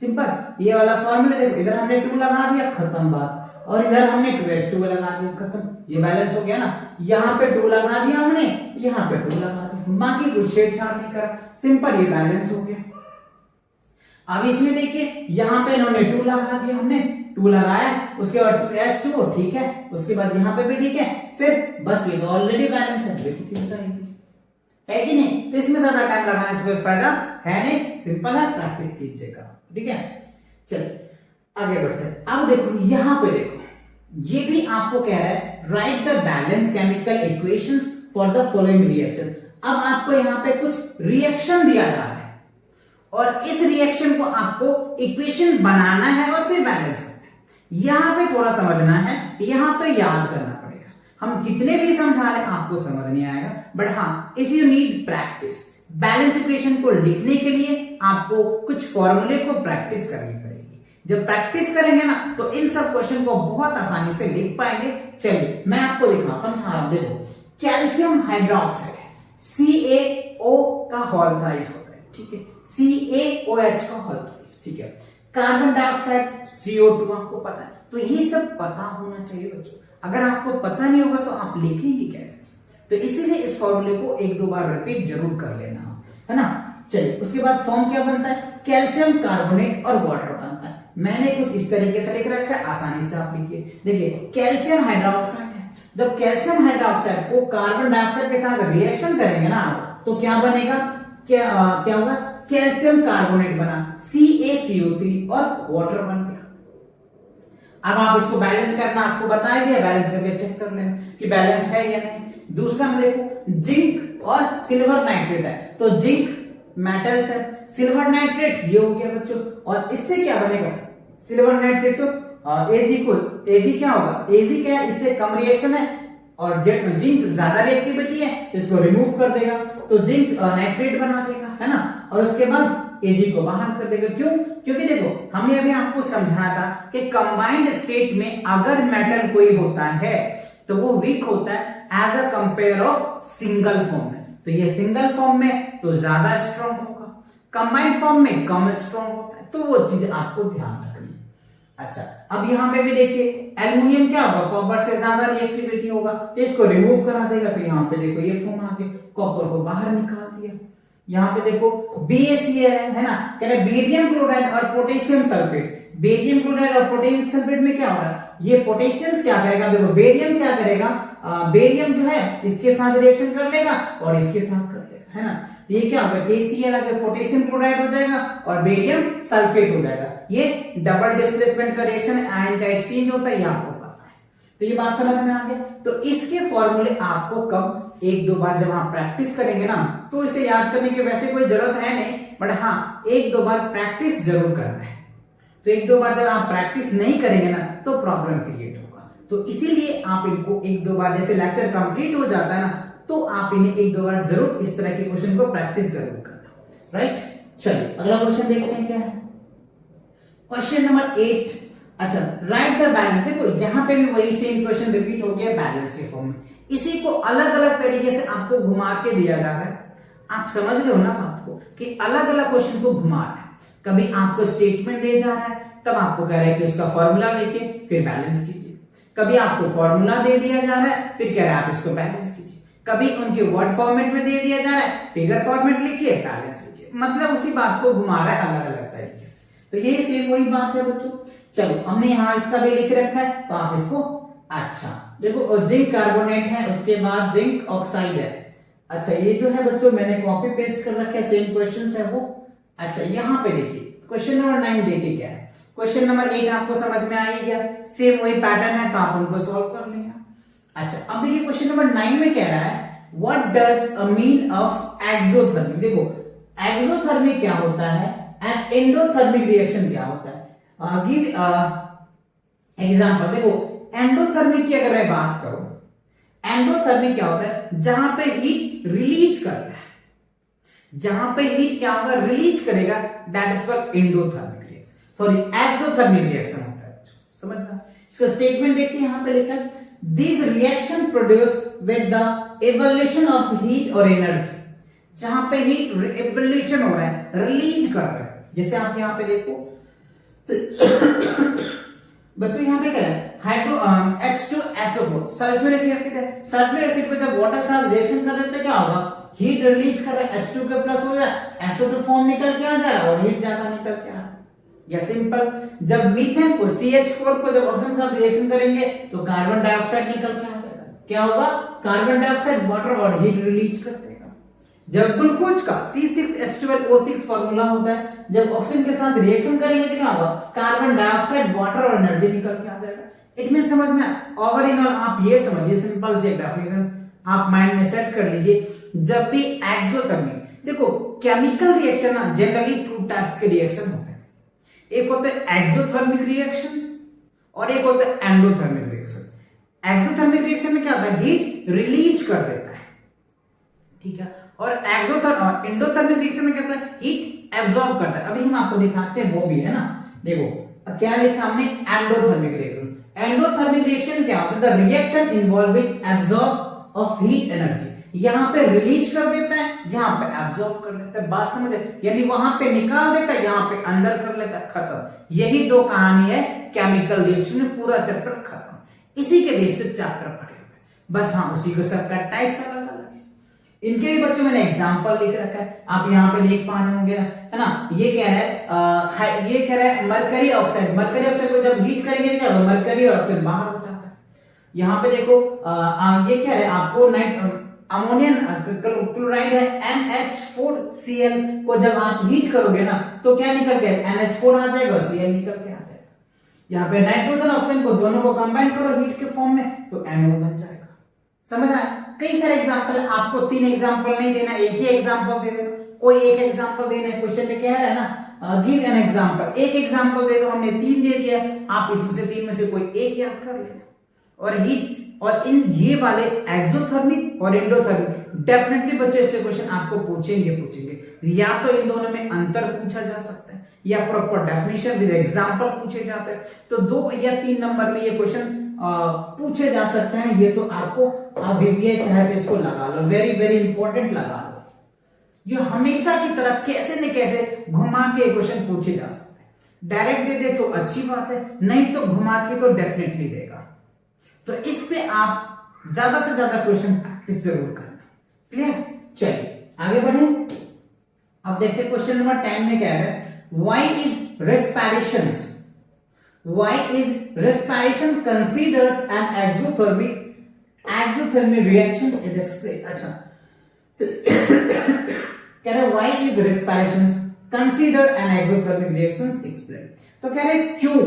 सिंपल। ये वाला फॉर्मूला देखो, इधर हमने 2 लगा दिया, खत्म बात, और इधर हमने 2H2 लगा दिया, खत्म, ये बैलेंस हो गया ना। यहाँ पे 2 लगा दिया हमने, यहाँ पे 2 लगा दिया, बाकी कुछ छेड़छाड़ नहीं करा, सिंपल, ये बैलेंस हो गया। अब इसमें देखिए यहाँ पे इन्होंने 2 लगा दिया, हमने 2 लगाया, उसके बाद 2H2, ठीक है, उसके बाद यहाँ पे भी ठीक है, फिर बस ये तो ऑलरेडी बैलेंस है, है कि नहीं। तो इसमें ज्यादा टाइम लगाने से कोई फायदा है नहीं, सिंपल है, प्रैक्टिस कीजिएगा, ठीक है। चलिए आगे बढ़ते हैं। अब देखो यहाँ पे देखो, ये भी आपको कह रहा है right the balance chemical equations for the following reaction. अब आपको यहाँ पे कुछ रिएक्शन दिया जा रहा है और इस रिएक्शन को आपको इक्वेशन बनाना है और फिर बैलेंस करना है। यहाँ पे थोड़ा समझना है, यहाँ पे याद करना पड़ेगा, हम कितने भी समझा लें आपको समझ नहीं आएगा, बट हाँ if you need practice, balance equation को लिखने के लिए आपको कुछ फॉर्मूले को प्रैक्टिस करनी पड़ेगी। जब प्रैक्टिस करेंगे ना तो इन सब क्वेश्चन को बहुत आसानी से लिख पाएंगे। चलिए मैं आपको समझा रहा हूं, देखो कैल्शियम हाइड्रोक्साइड CaO का हॉल्टाइज होता है, ठीक है, CaOH का हॉल्टाइज, ठीक है, कार्बन डाइऑक्साइड CO2 आपको पता है, तो ये सब पता होना चाहिए बच्चों। अगर आपको पता नहीं होगा तो आप लिखेंगे कैसे, तो इसीलिए इस फॉर्मूले को 1-2 बार रिपीट जरूर कर लेना, है ना। चलिए उसके बाद फॉर्म क्या बनता है, कैल्शियम कार्बोनेट और वाटर बनता है। मैंने कुछ इस तरीके से लिख रखा है, आसानी से आप लिखिए। देखिए कैल्शियम हाइड्रोक्साइड है, जब कैल्शियम हाइड्रोक्साइड को कार्बन डाइऑक्साइड के साथ रिएक्शन करेंगे ना तो क्या बनेगा, क्या होगा, कैल्शियम कार्बोनेट बना, CaCO3 और वाटर बन गया। अब आप इसको बैलेंस करना आपको बताया गया, बैलेंस करके चेक कर लेना कि बैलेंस है या नहीं। दूसरा में देखो जिंक और सिल्वर नाइट्रेट है, तो जिंक मेटल्स है, सिल्वर नाइट्रेट ये हो गया बच्चों, और इससे क्या बनेगा, सिल्वर नाइट्रेट से Ag क्या होगा, Ag क्या है, इससे कम रिएक्शन है और जिंक ज्यादा रिएक्टिविटी है, इसको रिमूव कर देगा तो जिंक नाइट्रेट बना देगा, है ना, और उसके बाद Ag को बाहर कर देगा। क्यों, क्योंकि देखो हमने अभी आपको समझाया था कि कंबाइंड स्टेट में अगर मेटल कोई होता है तो वो वीक होता है as a compare of single form में, तो ये सिंगल फॉर्म में तो ज्यादा स्ट्रॉन्ग होगा, कंबाइंड फॉर्म में कम स्ट्रॉन्ग होता है, तो वो चीज आपको ध्यान रखनी है। अच्छा अब यहाँ पे भी देखिए एल्युमिनियम क्या होगा, कॉपर से ज्यादा रिएक्टिविटी होगा, तो इसको रिमूव करा देगा, तो यहाँ पे देखो ये फॉर्म आ गया, कॉपर को बाहर निकाल दिया। यहाँ पे देखो BaCl है ना, कह रहे बेरियम क्लोराइड और पोटेशियम सल्फेट, बेरियम क्लोराइड और पोटेशियम सल्फेट में क्या हो रहा है, ये पोटेशियम क्या करेगा, देखो बेरियम क्या करेगा, बेरियम जो है इसके साथ रिएक्शन कर लेगा और इसके साथ कर लेगा, है ना, तो ये क्या होगा, KCl आगे पोटेशियम क्लोराइड हो जाएगा और बेरियम सल्फेट हो जाएगा। ये डबल डिस्प्लेसमेंट का रिएक्शन आयन का एक्सचेंज होता है, ये आपको पता है, तो ये बात समझ में आ गई। तो इसके फॉर्मूले आपको कब 1-2 बार जब आप प्रैक्टिस करेंगे ना तो इसे याद करने की वैसे कोई जरूरत है नहीं, बट हाँ 1-2 बार प्रैक्टिस जरूर करना है। तो एक दो बार जब आप प्रैक्टिस नहीं करेंगे ना तो प्रॉब्लम क्रिएट होगा। तो इसीलिए आप इनको एक दो बार, जैसे लेक्चर कंप्लीट हो जाता है ना तो आप इन्हें एक दो बार जरूर इस तरह के क्वेश्चन को प्रैक्टिस जरूर करना। राइट, चलिए अगला क्वेश्चन देखते हैं क्या है। Question number 8। अच्छा, राइट द बैलेंस। देखो यहाँ पे भी वही सेम क्वेश्चन रिपीट हो गया बैलेंस के फॉर्म में। इसी को अलग अलग तरीके से आपको घुमा के दिया जा रहा है। आप समझ रहे हो ना बात को कि अलग अलग क्वेश्चन को घुमा रहा है। कभी आपको स्टेटमेंट दे जा रहा है तब आपको कह रहा है कि उसका फॉर्मूला लेके फिर बैलेंस कीजिए। कभी आपको फॉर्मूला दे दिया जा रहा है फिर कह रहा है आप इसको बैलेंस कीजिए। कभी उनके वर्ड फॉर्मेट में दे दिया जा रहा है, फिगर फॉर्मेट लिखिए, बैलेंस लिखिए। मतलब उसी बात को घुमा रहा है अलग अलग तरीके से। तो यही सेम वही बात है बच्चों। चलो हमने यहाँ इसका भी लिख रखा है तो आप इसको, अच्छा देखो जिंक कार्बोनेट है, उसके बाद जिंक ऑक्साइड है। अच्छा ये जो है बच्चों मैंने कॉपी पेस्ट कर रखा है, सेम क्वेश्चन है वो। अच्छा यहाँ पे देखिए क्वेश्चन नंबर 9 देखिए क्या है। क्वेश्चन नंबर 8 आपको समझ में आ ही गया, सेम वही पैटर्न है तो आप उनको सॉल्व कर लेंगे। अच्छा अब देखिए क्वेश्चन नंबर 9 में कह रहा है what does a mean of exothermic. देखो एक्सोथर्मिक क्या होता है एंड एंडोथर्मिक रिएक्शन क्या होता है। Give example. देखो एंडोथर्मिक की अगर मैं बात करूं, एंडोथर्मिक क्या होता है जहां पे हीट रिलीज करता है, जहां पे हीट क्या होगा रिलीज करेगा, that is called endothermic reaction, sorry exothermic reaction होता है। समझना, इसका स्टेटमेंट देखिए यहां पे लिखा है this reaction produce with the evolution of heat और एनर्जी। जहां पे हीट इवोल्यूशन हो रहा है, रिलीज कर रहा है। जैसे आप यहां पे देखो बच्चों यहां पे क्या है हाइड्रो H2SO4 सल्फ्यूरिक एसिड है। सल्फ्यूरिक एसिड को जब वाटर के साथ रिएक्शन कर रहे हैं तो क्या होगा, हीट रिलीज कर रहा है, H2 के प्लस हो रहा है, SO2 फॉर्म निकल के आ जा रहा है और हीट ज्यादा निकल के आ रहा है। या सिंपल, जब मीथेन को CH4 को जब ऑक्सीजन के साथ रिएक्शन करेंगे तो कार्बन डाइऑक्साइड निकल के आ जाएगा। क्या होगा, कार्बन डाइऑक्साइड वाटर और हीट रिलीज कर देगा। जब ग्लूकोज का C6H12O6 फार्मूला होता है, जब ऑक्सीजन के साथ रिएक्शन करेंगे तो क्या होगा, कार्बन डाइऑक्साइड वाटर और एनर्जी निकल के आ जाएगा। इट मीन समझ में, ओवर इन ऑल आप ये समझिए, सिंपल से डेफिनेशन आप माइंड में सेट कर लीजिए। जब भी एक्सोथर्मिक, देखो केमिकल रिएक्शन ना जनरली 2 टाइप्स के रिएक्शन होते हैं। एक होते हैं एक्सोथर्मिक रिएक्शंस और एक होता है एंडोथर्मिक रिएक्शन। एक्सोथर्मिक रिएक्शन में क्या होता है, हीट रिलीज कर देता है, ठीक है, और एंडोथर्मिक रिएक्शन में क्या होता है, हीट एब्जॉर्ब करता है। अभी हम आपको दिखाते हैं वो भी है ना। देखो क्या लिखा हमने, एंडोथर्मिक रिएक्शन। एंडोथर्मिक रिएक्शन क्या होता है, the reaction involve which absorb of heat energy. यहां पे रिलीज कर देता है, यहां पे एब्जॉर्ब कर लेता है। बात समझ, यानी वहां पे निकाल देता है, यहां पे अंदर कर लेता है, खत्म। यही दो कहानी है केमिकल रिएक्शन में, पूरा चैप्टर खत्म। इसी के बेस पे चैप्टर पढ़े हुए, बस हाँ उसी को सबका टाइप्स अलग अलग है। इनके भी बच्चों मैंने एग्जांपल लिख रखा है, आप यहाँ पे देख पा रहे होंगे ना, है ना। ये कह रहा है ये कह रहा है मरकरी ऑक्साइड। मरकरी ऑक्साइड को जब हीट करेंगे क्या होगा, मरकरी ऑक्साइड बाहर हो जाता है। यहाँ पे देखो ये कह रहे हैं आपको अमोनियम क्लोराइड है NH4Cl को जब आप हीट करोगे ना तो क्या निकल के NH4 आ जाएगा, Cl निकल के आ जाएगा। यहाँ पे नाइट्रोजन ऑक्सीजन को दोनों को कंबाइन करो हीट के फॉर्म में तो NO बन जाएगा। समझ आया। कई सारे एग्जांपल है, आपको 3 एग्जांपल नहीं देना, एक ही एग्जांपल दे देना। कोई एक एग्जांपल देना है, क्वेश्चन में क्या है ना, गिव एन एग्जांपल। एक एग्जांपल दे दो, हमने 3 दे दिया, आप इसमें से 3 में से कोई एक याद कर लेना। और हीट और इन ये वाले एक्सोथर्मिक और एंडोथर्मिक डेफिनेटली बच्चे इससे क्वेश्चन आपको पूछेंगे। या तो इन दोनों में अंतर पूछा जा सकता है या प्रॉपर डेफिनेशन विद एग्जांपल पूछे जाते हैं। तो 2 या 3 नंबर में ये क्वेश्चन पूछे जा सकते हैं। ये तो आपको अभी चाहे तो इसको लगा लो, वेरी वेरी इंपॉर्टेंट लगा लो। ये हमेशा की तरह कैसे न कैसे घुमा के क्वेश्चन पूछे जा सकते हैं। डायरेक्ट दे दे तो अच्छी बात है, नहीं तो घुमा के तो डेफिनेटली देगा। तो इस पे आप ज्यादा से ज्यादा क्वेश्चन प्रैक्टिस जरूर करना। क्लियर, चलिए आगे बढ़े। अब देखते क्वेश्चन नंबर 10 में क्या है, why is respiration considers an exothermic reaction is explained। अच्छा कह रहे why is respiration considered an exothermic reaction explained। तो कह रहे क्यों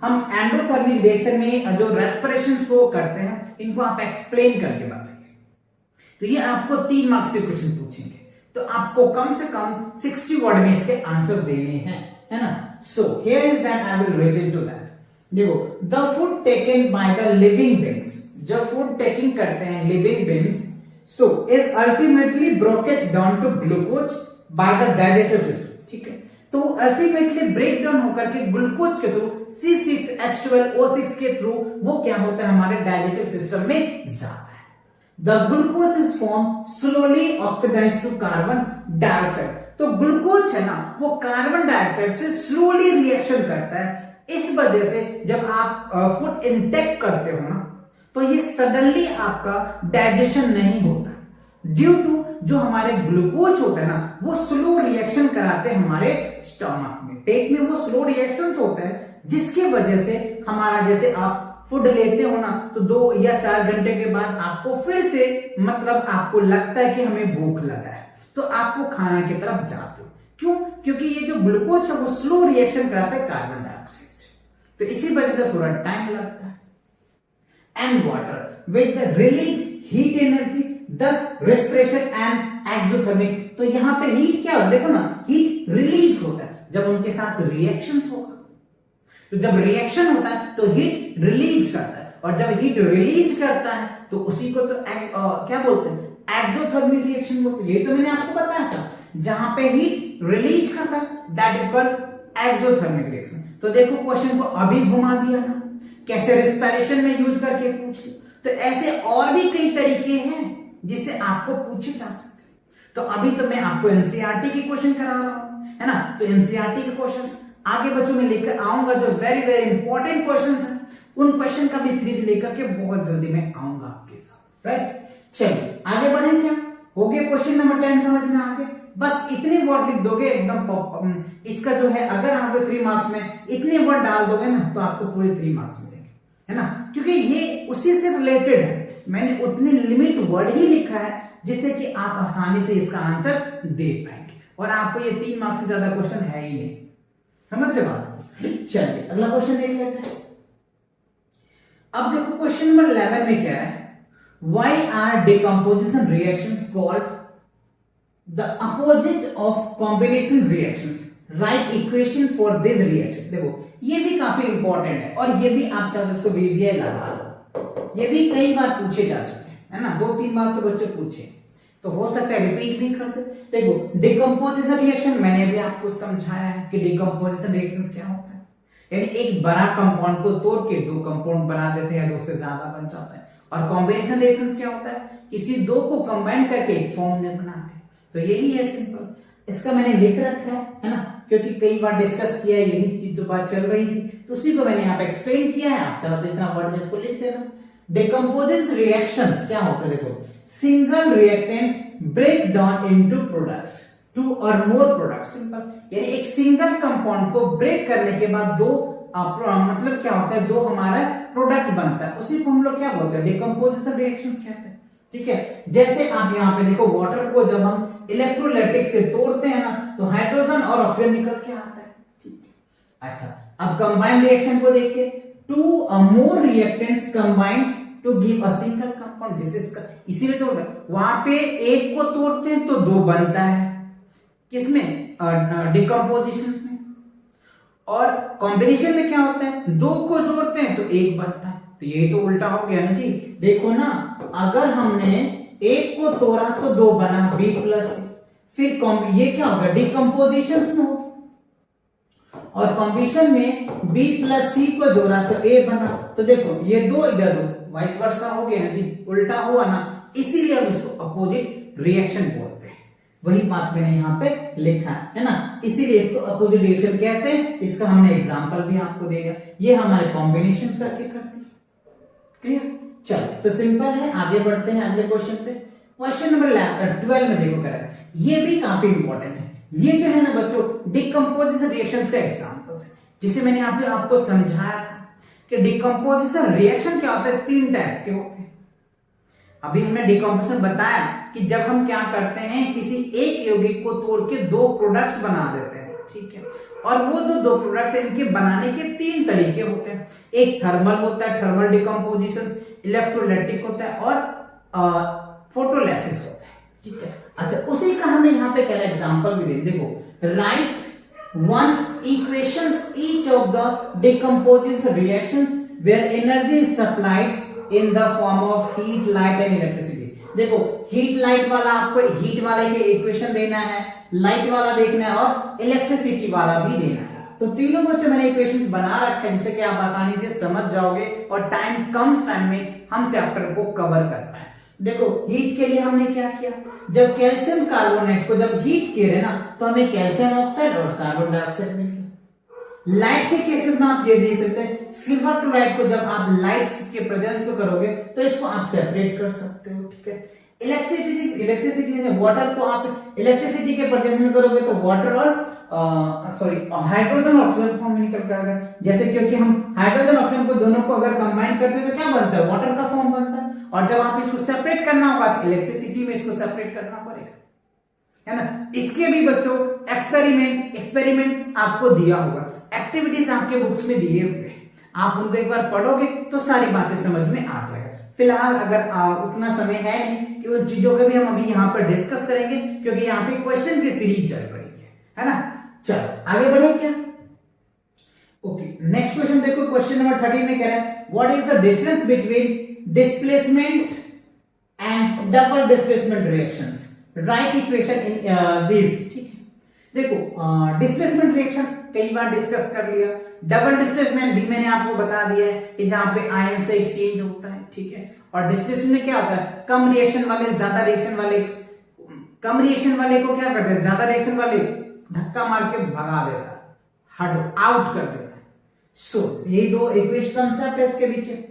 हम एंडोथर्मिक रिएक्शन में जो रेस्पिरेशंस को करते हैं इनको आप एक्सप्लेन करके बताइए। तो ये आपको 3 मार्क्स से क्वेश्चन पूछेंगे, तो आपको कम से कम 60 वर्ड में इसके आंसर देने हैं। है ना। So here is that I will relate to that. देखो the food taken by the living beings, जब फूड टेकिंग करते हैं living beings, so is ultimately broken down to glucose by the digestive system, ठीक है। तो ultimately break down होकर के glucose के थ्रू C6H12O6 के थ्रू वो क्या होता है हमारे डाइजेस्टिव सिस्टम में जाता है। The glucose is form slowly oxidise to carbon dioxide. तो ग्लूकोज है ना वो कार्बन डाइऑक्साइड से स्लोली रिएक्शन करता है। इस वजह से जब आप फूड इंटेक करते हो ना तो ये सडनली आपका डाइजेशन नहीं होता, ड्यू टू जो हमारे ग्लूकोज होता है ना वो स्लो रिएक्शन कराते हैं हमारे स्टमक में, पेट में वो स्लो रिएक्शंस होते हैं, जिसके वजह से हमारा जैसे आप फूड लेते हो ना तो 2 या 4 घंटे के बाद आपको फिर से मतलब आपको लगता है कि हमें भूख लगा है, तो आपको खाना की तरफ जाते हो। क्यों? क्योंकि ये जो ग्लूकोज है वो स्लो रिएक्शन कराता है कार्बन डाइऑक्साइड से, तो इसी वजह से थोड़ा टाइम लगता है। And water with the release heat energy, दस रेस्पिरेशन एंड एक्सोथर्मिक। तो यहां पे हीट क्या होता है देखो ना, हीट रिलीज होता है जब उनके साथ रिएक्शंस होगा, तो जब रिएक्शन होता है तो हीट रिलीज करता है, और जब हीट रिलीज करता है तो उसी को तो क्या बोलते हैं एक्सोथर्मिक रिएक्शन बोलते हैं। ये तो मैंने आपको बताया था, जहां पे हीट रिलीज करता है that is called exothermic reaction. तो देखो क्वेश्चन को अभी घुमा दिया ना, कैसे रिस्पिरेशन में यूज करके पूछ लो। तो ऐसे और भी कई तरीके हैं जिससे आपको पूछे जा सकते हैं। तो अभी तो मैं आपको एनसीईआरटी के क्वेश्चन करा रहा हूं, है ना। तो एनसीईआरटी के क्वेश्चंस आगे बच्चों में लेकर आऊंगा, जो वेरी वेरी इंपॉर्टेंट क्वेश्चंस हैं उन क्वेश्चन का भी सीरीज लेकर के बहुत जल्दी मैं आऊंगा आपके साथ, राइट। चलिए आगे बढ़े, क्या हो गया क्वेश्चन नंबर 10 समझ में आ गए। बस इतने वर्ड लिख दोगे एकदम, इसका जो है अगर आपको 3 मार्क्स में इतने वर्ड डाल दोगे ना तो आपको पूरे 3 मार्क्स मिलेंगे, है ना, क्योंकि ये उसी से रिलेटेड है। मैंने उतनी लिमिट वर्ड ही लिखा है जिससे कि आप आसानी से इसका आंसर दे पाएंगे, और आपको ये 3 मार्क्स से ज्यादा क्वेश्चन है ही नहीं, समझ रहे बात। चलिए अगला क्वेश्चन देख लेते हैं। अब देखो क्वेश्चन नंबर 11 में क्या है, why are decomposition reactions called the opposite of combination reactions? Write equation for this reaction। देखो ये भी काफी इंपॉर्टेंट है, और ये भी आप चाहो इसको वीवीआई लगा लो, ये भी कई बार पूछे जा चुके हैं, है ना, 2-3 बार तो बच्चे पूछे, तो हो सकता है रिपीट भी करते। देखो डिकम्पोजिशन रिएक्शन मैंने भी आपको समझाया है कि डिकम्पोजिशन रिएक्शंस क्या होता है, यानी एक बड़ा कंपाउंड को तोड़ के 2 कंपाउंड बना देते हैं या 2 से ज्यादा बन जाता है। और कॉम्बिनेशन रिएक्शंस क्या होता है, किसी 2 को कंबाइन करके एक फॉर्म में बनाते हैं। तो यही है सिंपल, इसका मैंने लिख रखा है ना, क्योंकि कई बार डिस्कस किया है, यही चीज जो बात चल रही थी, तो उसी को मैंने यहाँ पे एक्सप्लेन किया है। आप चाहो तो इतना वर्ड में इसको लिख देना। डिकम्पोजिशन रिएक्शंस क्या होता है, देखो single reactant break down into products, 2 और मोर प्रोडक्ट्स। सिंपल, यानी एक सिंगल कंपाउंड को ब्रेक करने के बाद 2 मतलब क्या होता है, 2 हमारा प्रोडक्ट बनता है, उसी को हम लोग क्या बोलते हैं डिकम्पोजिशन रिएक्शंस कहते हैं, ठीक है। जैसे आप यहाँ पे देखो वाटर को जब हम इलेक्ट्रोलाइटिक से तोड़ते हैं ना तो हाइड्रोजन और ऑक्सीजन निकल के आता है, ठीक है। अच्छा अब कंबाइन रिएक्शन को देखिए, 2 or more reactants combines to give a single compound। इसीलिए तो वहां पे एक को तोड़ते हैं तो 2 बनता है, किसमें डिकम्पोजिशन में। और कॉम्बिनेशन में क्या होता है, 2 को जोड़ते हैं तो 1 बनता है। तो ये तो उल्टा हो गया ना जी, देखो ना, अगर हमने 1 को तोड़ा तो 2 बना B प्लस, फिर ये क्या होगा डिकम्पोजिशन में होगा, और कॉम्बिनेशन में B प्लस C को जोड़ा तो A बना। तो देखो ये 2 इधर 2 वाइस वर्सा हो गया ना जी, उल्टा हुआ ना, इसीलिए हम इसको अपोजिट रिएक्शन बोलते हैं। वही बात मैंने यहाँ पे लिखा है ना, इसीलिए इसको अपोजिट रिएक्शन कहते हैं। इसका हमने एग्जांपल भी आपको देगा, ये हमारे कॉम्बिनेशंस करके करते हैं। क्लियर, चलो तो सिंपल है, आगे बढ़ते हैं अगले क्वेश्चन पे। क्वेश्चन नंबर 12 में देखो करें, ये भी काफी इंपॉर्टेंट है। ये जो है ना बच्चों डिकम्पोजिशन रिएक्शंस का एग्जांपल्स है, जिसे मैंने आपको समझाया था कि डिकम्पोजिशन रिएक्शन क्या होता है, 3 टाइप्स के होते हैं। अभी हमने डिकम्पोजिशन बताया कि जब हम क्या करते हैं, किसी एक यौगिक को तोड़ के 2 प्रोडक्ट्स बना देते हैं, ठीक है। और वो जो 2 प्रोडक्ट्स हैं इनके बनाने के 3 तरीके होते हैं। एक थर्मल होता है, थर्मल डिकम्पोजिशन, इलेक्ट्रोलाइटिक होता है, और फोटोलिसिस होता है, ठीक है। अच्छा उसी का हमने यहाँ पे क्या एग्जांपल भी दे, देखो right 1 equations each of the decomposing reactions where energy is supplied in the form of heat, light and electricity. देखो हीट लाइट वाला आपको हीट वाले के इक्वेशन देना है, लाइट वाला देखना है और इलेक्ट्रिसिटी वाला भी देना है। तो तीनों बच्चों मैंने इक्वेशंस बना रखे हैं जिससे कि आप आसानी से समझ जाओगे और टाइम में हम चैप्टर को कवर कर पाए। देखो हीट के लिए हमने क्या किया, जब कैल्शियम कार्बोनेट को जब हीट किए रहे ना तो हमें कैल्शियम ऑक्साइड और कार्बन डाइऑक्साइड मिल गया। लाइट के केसेस में आप ये देख सकते हैं, सिल्वर क्लोराइड को जब आप लाइट के प्रेजेंस में करोगे तो इसको आप सेपरेट कर सकते हो, ठीक है। इलेक्ट्रिसिटी वाटर को आप इलेक्ट्रिसिटी के प्रेजेंस में करोगे तो वाटर और हाइड्रोजन ऑक्सीजन फॉर्म में निकल के आएगा। जैसे क्योंकि हम हाइड्रोजन ऑक्सीजन को दोनों को अगर कंबाइन करते हैं तो क्या बनता है, वाटर का फॉर्म बनता है। और जब आप इसको सेपरेट करना होगा तो इलेक्ट्रिसिटी में इसको सेपरेट करना पड़ेगा, है ना। इसके भी बच्चों एक्सपेरिमेंट आपको दिया होगा, एक्टिविटीज आपके बुक्स में दिए हुए, आप उनको एक बार पढ़ोगे तो सारी बातें समझ में आ जाएगा। फिलहाल अगर उतना समय है नहीं कि उन चीजों को भी हम अभी यहाँ पर डिस्कस करेंगे क्योंकि यहाँ पे क्वेश्चन की सीरीज चल रही है ना। चलो आगे बढ़े क्या। ओके, नेक्स्ट क्वेश्चन देखो, क्वेश्चन नंबर 13 में कह रहा है what is the difference between displacement and double displacement reactions, right equation in this, ठीक है। देखो डिस्प्लेसमेंट रिएक्शन कई बार डिस्कस कर लिया, डबल डिस्प्लेसमेंट भी मैंने आपको बता दिया है कि जहां पे आयन से एक्सचेंज होता है, ठीक है। और डिस्प्लेसमेंट में क्या होता है, कम रिएक्शन वाले ज्यादा रिएक्शन वाले, कम रिएक्शन वाले को क्या करते हैं, ज्यादा रिएक्शन वाले धक्का मार के भगा देता है, हट आउट कर देता है। सो ये दो इक्वेशन कंसेप्ट है इसके पीछे।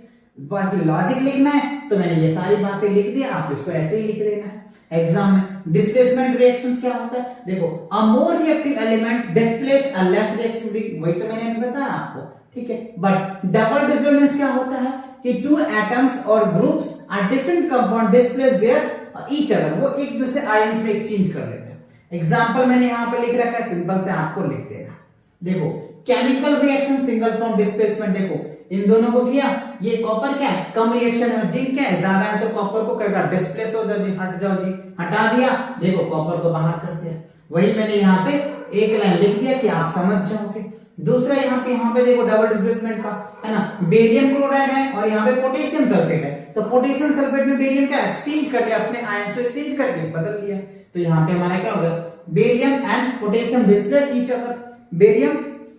बाकी लॉजिक लिखना है तो मैंने ये सारी बातें लिख दी, आप इसको ऐसे ही लिख देना है एग्जाम में। डिस्प्लेसमेंट रिएक्शंस क्या होता है, देखो a more reactive element displace a less reactive, वही तो मैंने अभी बताया आपको, ठीक है। बट डबल डिस्प्लेसमेंट क्या होता है कि टू एटम्स और groups are different compound displace their each other, वो एक दूसरे आयंस में एक्सचेंज कर लेते हैं। एग्जांपल मैंने यहां पे लिख रखा है, सिंपल से आपको लिख देना। देखो chemical reaction single from displacement, देखो इन दोनों को किया, ये कॉपर क्या है, कम रिएक्शन है, जिंक क्या है ज्यादा है, तो कॉपर को कहेगा डिस्प्लेस हो जाओ जी, हट जाओ जी, हटा दिया, देखो कॉपर को बाहर कर दिया। वही मैंने यहाँ पे एक लाइन लिख दिया कि आप समझ जाओगे। दूसरा यहाँ पे देखो डबल डिस्प्लेसमेंट का है ना, बेरियम क्लोराइड है और यहाँ पे पोटेशियम सल्फेट है, तो पोटेशियम सल्फेट में बेरियम का एक्सचेंज कर लिया, अपने आयंस को एक्सचेंज करके बदल लिया, तो यहाँ पे हमारा क्या होगा, barium and potassium displace each other. Barium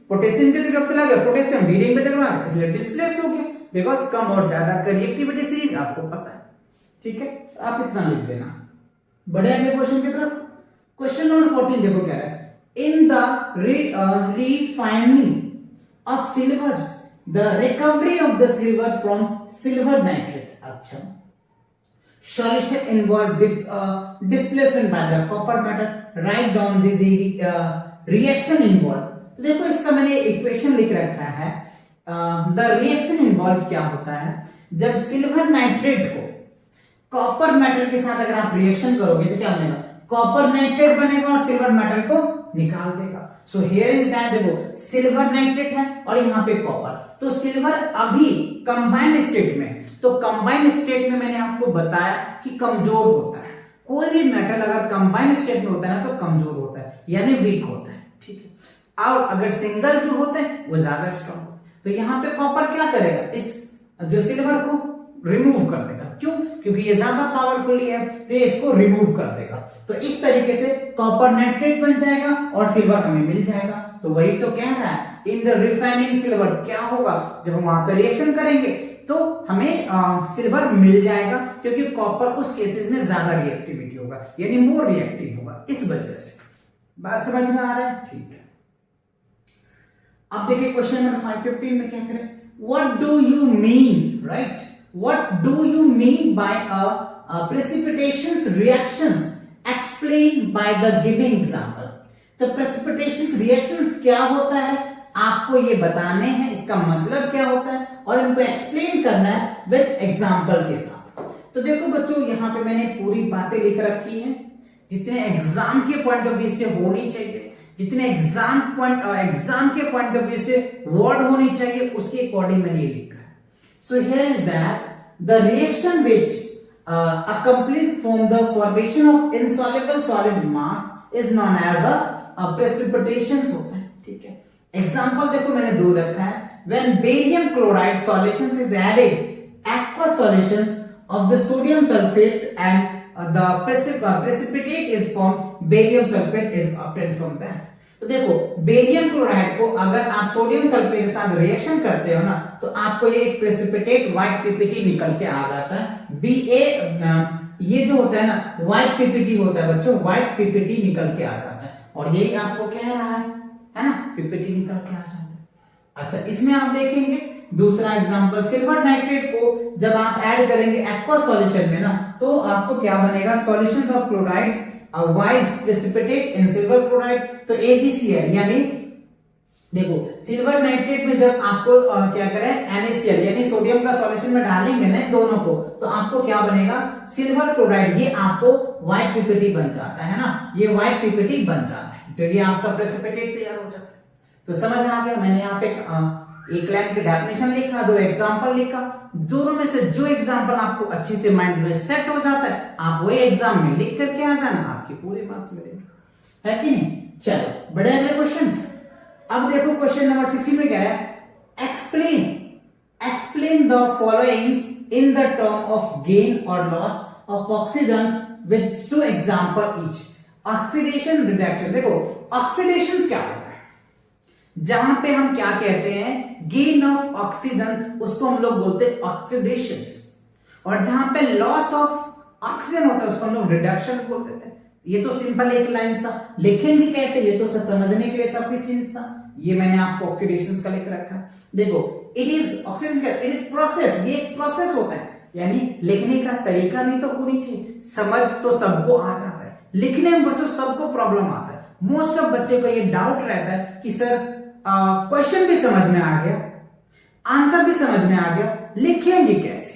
potassium की जगह पे लगा, पोटेशियम बेरियम पे जगह लगा, इसलिए डिस्प्लेस हो गया, बिकॉज़ कम और ज्यादा का रिएक्टिविटी सीरीज आपको पता है, ठीक है। आप इतना लिख देना। बढ़े अगले क्वेश्चन की तरफ। क्वेश्चन नंबर 14 देखो क्या है, in the refining of silvers the recovery of the silver from silver nitrate, अच्छा, solution involve displacement by the copper metal, write down the reaction involved। तो देखो इसका मैंने इक्वेशन लिख रखा है, द रिएक्शन इन्वॉल्व क्या होता है, जब सिल्वर नाइट्रेट को कॉपर मेटल के साथ अगर आप रिएक्शन करोगे तो क्या बनेगा, कॉपर नाइट्रेट बनेगा और सिल्वर मेटल को निकाल देगा। सो हियर इज दैट, देखो सिल्वर नाइट्रेट है और यहाँ पे कॉपर, तो सिल्वर अभी कंबाइंड स्टेट में, तो कंबाइंड स्टेट में मैंने आपको बताया कि कमजोर होता है। कोई भी मेटल अगर कंबाइंड स्टेट में होता है ना तो कमजोर होता है, यानी वीक होता है, ठीक है। और अगर सिंगल जो होते हैं वो ज्यादा स्ट्रॉन्ग होते हैं। तो यहाँ पे कॉपर क्या करेगा, इस जो सिल्वर को रिमूव कर देगा, क्यों, क्योंकि ये ज्यादा पावरफुली है तो ये इसको रिमूव कर देगा। तो इस तरीके से कॉपर नाइट्रेट बन जाएगा और सिल्वर हमें मिल जाएगा। तो वही तो कह रहा है, इन द रिफाइनिंग सिल्वर क्या होगा, जब हम वहां पर रिएक्शन करेंगे तो हमें सिल्वर मिल जाएगा, क्योंकि कॉपर उस केसेस में ज्यादा रिएक्टिविटी होगा, यानी मोर रिएक्टिव होगा, इस वजह से। बात समझ में आ रहा है, ठीक है। अब देखिए क्वेश्चन नंबर 515 में क्या करें, what do you mean, right, what do you mean by a precipitation reactions explain by the giving example. तो प्रेसिपिटेशन रिएक्शंस क्या होता है आपको ये बताने हैं, इसका मतलब क्या होता है और इनको एक्सप्लेन करना है विद एग्जांपल के साथ। तो देखो बच्चों यहाँ पे मैंने पूरी बातें लिख रखी हैं, जितने एग्जाम के पॉइंट ऑफ व्यू से होनी चाहिए, जितने एग्जाम के पॉइंट ऑफ व्यू से वर्ड होनी चाहिए, उसके अकॉर्डिंग मैंने ये लिखा है। सो here is that the reaction which accomplished from the formation of insoluble solid mass is known as a precipitation होता है, ठीक है। एग्जाम्पल देखो मैंने दो रखा है, when barium chloride solutions is added, aqueous solutions of the sodium sulfates and the precipitate is formed, barium sulfate is obtained from that. तो देखो बेरियम क्लोराइड को अगर आप सोडियम सल्फेट के साथ रिएक्शन करते हो ना, तो आपको ये एक प्रेसिपिटेट व्हाइट पीपीटी निकल के आ जाता है। ये जो होता है ना व्हाइट पीपीटी होता है बच्चों, व्हाइट पीपीटी निकल के आ जाता है, और यही आपको कह रहा है ना, पीपीटी निकल के आ जाता है। अच्छा, इसमें आप देखेंगे दूसरा एग्जांपल, सिल्वर नाइट्रेट को जब आप ऐड करेंगे एक्वा सॉल्यूशन में ना, तो आपको क्या बनेगा, solution of chlorides wise precipitate in silver chloride, तो AgCl, यानी देखो सिल्वर नाइट्रेट में जब आपको क्या करें NaCl यानी सोडियम का सॉल्यूशन में डालेंगे ना दोनों को, तो आपको क्या बनेगा, सिल्वर क्लोराइड, ये आपको व्हाइट पीपीटी बन जाता है ना, ये व्हाइट पीपीटी बन जाता है, तो ये आपका प्रेसिपिटेट तैयार हो जाता है। तो समझ आ गया, मैंने यहाँ पे एक लाइन की डेफिनेशन लिखा, दो एग्जांपल लिखा, दोनों में से जो एग्जांपल आपको अच्छे से माइंड में सेट हो जाता है, आप वही एग्जाम में लिख करके आ जाना, आपके पूरे मार्क्स मिलेंगे, है कि नहीं। चलो बड़े अगले क्वेश्चंस। अब देखो क्वेश्चन नंबर 16 में क्या है, explain the followings in the term of gain और loss of oxygen with 2 example each. Oxidation reduction, देखो ऑक्सीडेशन क्या होता है, जहां पे हम क्या कहते हैं गेन ऑफ ऑक्सीजन, उसको हम लोग बोलते हैं ऑक्सीडेशंस, और जहां पे लॉस ऑफ ऑक्सीजन होता है उसको हम लोग रिडक्शन बोल देते हैं। ये तो सिंपल एक लाइन था, लिखेंगे कैसे, ये तो समझने के लिए सफिशिएंट था, ये मैंने आपको ऑक्सीडेशंस का लिख रखा। देखो it is oxidation, it is process, ये एक प्रोसेस होता है, यानी लिखने का तरीका भी तो होनी चाहिए, समझ तो सबको आ जाता है, लिखने में बच्चों सबको प्रॉब्लम आता है। मोस्ट ऑफ बच्चे को ये डाउट रहता है कि सर क्वेश्चन भी समझ में आ गया, आंसर भी समझ में आ गया, लिखेंगे कैसे,